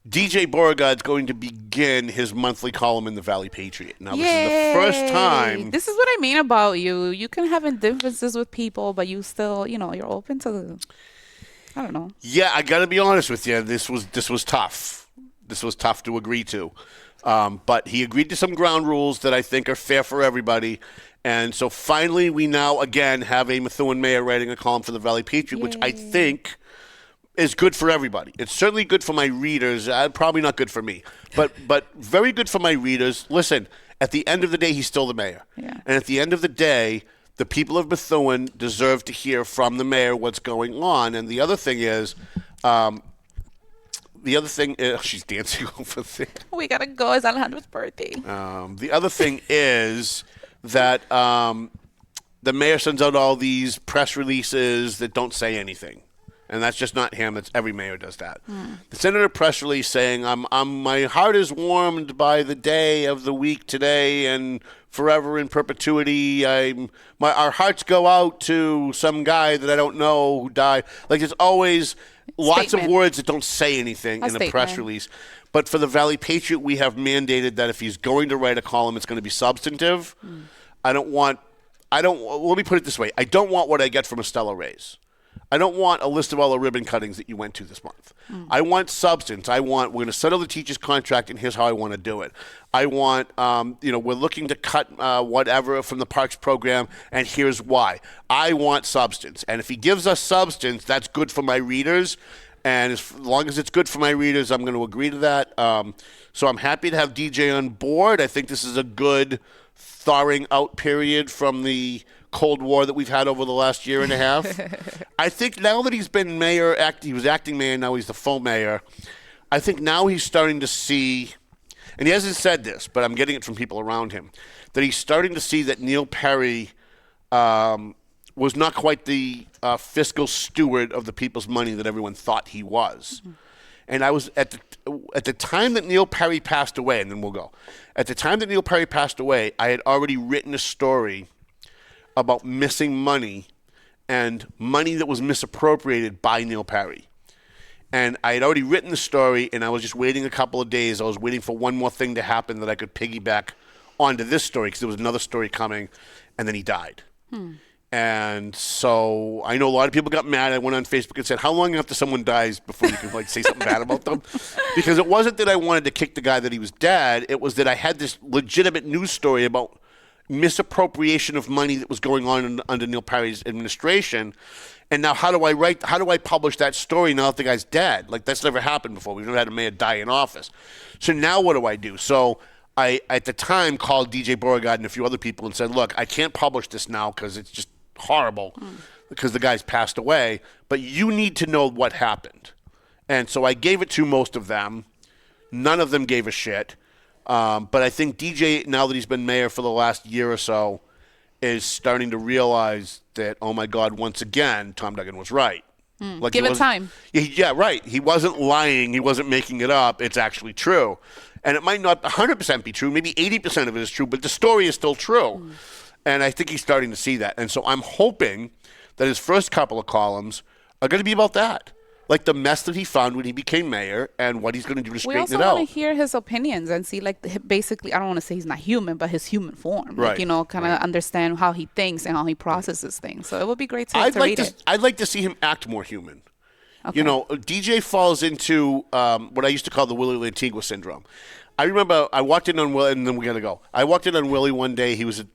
DJ Beauregard's going to begin his monthly column in the Valley Patriot. Now, this is the first time. This is what I mean about you. You can have differences with people, but you still, you're open to, I don't know. Yeah, I got to be honest with you. This was tough. This was tough to agree to. But he agreed to some ground rules that I think are fair for everybody. And so finally, we now, again, have a Methuen mayor writing a column for the Valley Patriot, which I think is good for everybody. It's certainly good for my readers. Probably not good for me, but very good for my readers. Listen, at the end of the day, he's still the mayor. Yeah. And at the end of the day, the people of Methuen deserve to hear from the mayor what's going on. And the other thing is, she's dancing over there. We got to go. It's Alejandro's birthday. The other thing is that the mayor sends out all these press releases that don't say anything. And that's just not him. It's every mayor does that. They sent out a press release saying, my heart is warmed by the day of the week today and forever in perpetuity. Our hearts go out to some guy that I don't know who died. Like, there's always lots of words that don't say anything in a press release. But for the Valley Patriot, we have mandated that if he's going to write a column, it's going to be substantive. Let me put it this way. I don't want what I get from a Stella raise. I don't want a list of all the ribbon cuttings that you went to this month. I want substance. We're going to settle the teacher's contract, and here's how I want to do it. I want, we're looking to cut whatever from the parks program, and here's why. I want substance. And if he gives us substance, that's good for my readers. And as long as it's good for my readers, I'm going to agree to that. So I'm happy to have DJ on board. I think this is a good thawing out period from the Cold War that we've had over the last year and a half. I think now that he's been mayor, he was acting mayor, now he's the full mayor. I think now he's starting to see, and he hasn't said this, but I'm getting it from people around him, that he's starting to see that Neil Perry was not quite the fiscal steward of the people's money that everyone thought he was. And I was at the time that Neil Perry passed away, and then we'll go. At the time that Neil Perry passed away, I had already written a story about missing money and money that was misappropriated by Neil Perry. And I had already written the story, and I was just waiting a couple of days. I was waiting for one more thing to happen that I could piggyback onto this story because there was another story coming, and then he died. And so I know a lot of people got mad. I went on Facebook and said, how long after someone dies before you can say something bad about them? Because it wasn't that I wanted to kick the guy that he was dead. It was that I had this legitimate news story about misappropriation of money that was going on under Neil Perry's administration. And now how do I publish that story now that the guy's dead? Like, that's never happened before. We've never had a mayor die in office. So now what do I do? So I, at the time, called DJ Beauregard and a few other people and said, look, I can't publish this now because it's just horrible because the guy's passed away, but you need to know what happened. And so I gave it to most of them. None of them gave a shit. But I think DJ, now that he's been mayor for the last year or so, is starting to realize that, oh my God, once again, Tom Duggan was right. Like, Give it time. Yeah, right. He wasn't lying. He wasn't making it up. It's actually true. And it might not 100% be true. Maybe 80% of it is true, but the story is still true. And I think he's starting to see that. And so I'm hoping that his first couple of columns are going to be about that. Like the mess that he found when he became mayor and what he's going to do to straighten it out. We also want to hear his opinions and see, like, basically, I don't want to say he's not human, but his human form. Right. Like, kind of understand how he thinks and how he processes things. So it would be great to read it. I'd like to see him act more human. Okay. DJ falls into what I used to call the Willie Lantigua syndrome. I remember I walked in on Willie, and then we got to go. I walked in on Willie one day. He was at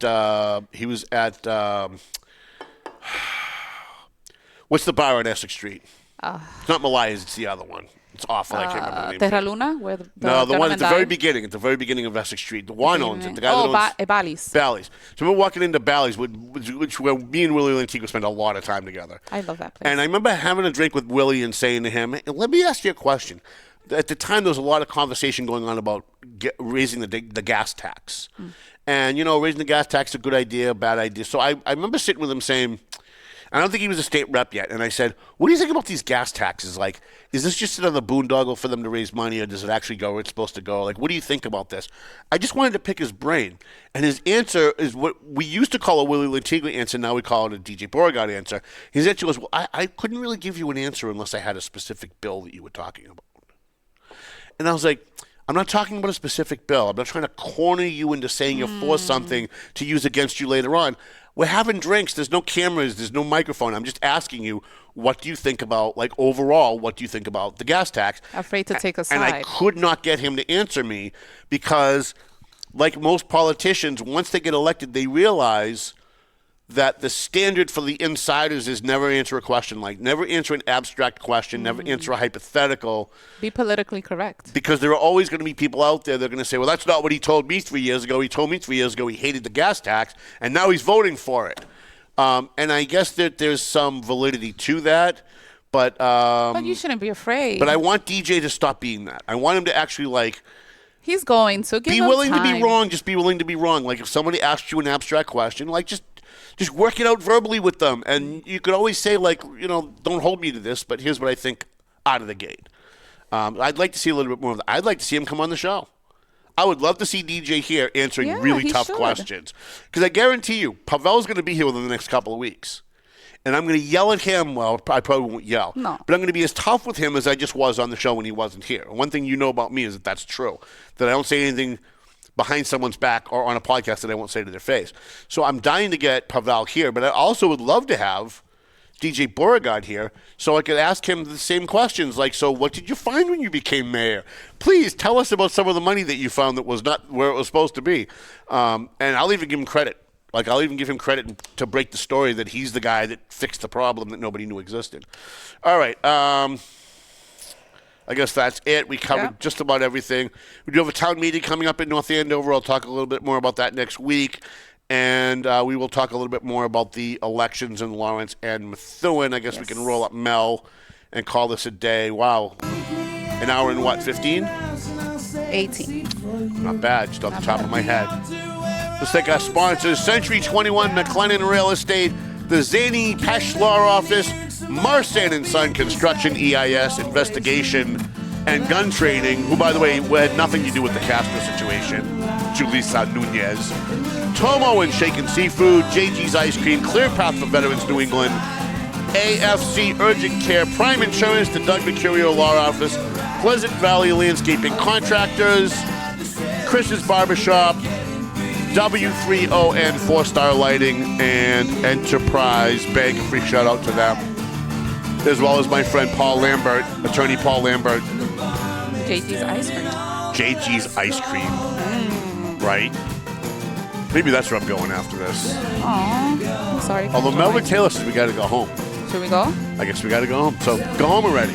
what's the bar on Essex Street? It's not Malaya's, it's the other one. It's awful. I can't remember the name. Terra Luna? Where the one at the very beginning. At the very beginning of Essex Street. The one owns it. The guy that owns Bally's. Bally's. So we're walking into Bally's, which where me and Willie Lantigua spend a lot of time together. I love that place. And I remember having a drink with Willie and saying to him, let me ask you a question. At the time, there was a lot of conversation going on about raising the gas tax. And, raising the gas tax is a good idea, a bad idea. So I remember sitting with him saying, I don't think he was a state rep yet. And I said, what do you think about these gas taxes? Like, is this just another boondoggle for them to raise money, or does it actually go where it's supposed to go? Like, what do you think about this? I just wanted to pick his brain. And his answer is what we used to call a Willie Lantigua answer. Now we call it a DJ Beauregard answer. His answer was, well, I couldn't really give you an answer unless I had a specific bill that you were talking about. And I was like, I'm not talking about a specific bill. I'm not trying to corner you into saying you're for something to use against you later on. We're having drinks. There's no cameras. There's no microphone. I'm just asking you, what do you think about, like, overall, what do you think about the gas tax? Afraid to take a side. And I could not get him to answer me because, like most politicians, once they get elected, they realize that the standard for the insiders is never answer a question, like never answer an abstract question, never answer a hypothetical. Be politically correct. Because there are always going to be people out there that are going to say, well, that's not what he told me 3 years ago. He told me 3 years ago he hated the gas tax, and now he's voting for it. And I guess that there's some validity to that. But you shouldn't be afraid. But I want DJ to stop being that. I want him to actually, like, he's going to give be willing to be wrong. Just be willing to be wrong. Like, if somebody asks you an abstract question, like, just work it out verbally with them. And you could always say, like, don't hold me to this, but here's what I think out of the gate. I'd like to see a little bit more of that. I'd like to see him come on the show. I would love to see DJ here answering really tough questions. Because I guarantee you, Pavel's going to be here within the next couple of weeks. And I'm going to yell at him. Well, I probably won't yell. No. But I'm going to be as tough with him as I just was on the show when he wasn't here. One thing you know about me is that that's true. That I don't say anything behind someone's back or on a podcast that I won't say to their face. So I'm dying to get Pavel here, but I also would love to have DJ Beauregard here so I could ask him the same questions. Like, so what did you find when you became mayor? Please tell us about some of the money that you found that was not where it was supposed to be. And I'll even give him credit. Like, I'll even give him credit to break the story that he's the guy that fixed the problem that nobody knew existed. All right. I guess that's it. We covered just about everything. We do have a town meeting coming up in North Andover. I'll talk a little bit more about that next week. And we will talk a little bit more about the elections in Lawrence and Methuen. I guess we can roll up Mel and call this a day. Wow. An hour and what, 15? 18. Not bad, just off the top of my head. Let's thank our sponsors, Century 21 McLennan Real Estate, the Zany Pesh Law Office, Marsan & Son Construction, EIS, Investigation, and Gun Training, who, by the way, had nothing to do with the Castro situation, Julissa Nunez, Tomo and Shaken Seafood, JG's Ice Cream, Clear Path for Veterans New England, AFC Urgent Care, Prime Insurance, the Doug Mercurio Law Office, Pleasant Valley Landscaping Contractors, Chris's Barbershop, W3ON 4-Star Lighting and Enterprise Bank. A free shout out to them. As well as my friend Paul Lambert, attorney Paul Lambert. JG's Ice Cream. JG's Ice Cream. Right? Maybe that's where I'm going after this. Aw, I'm sorry. Although Melvin Taylor says we got to go home. Should we go? I guess we got to go home. So go home already.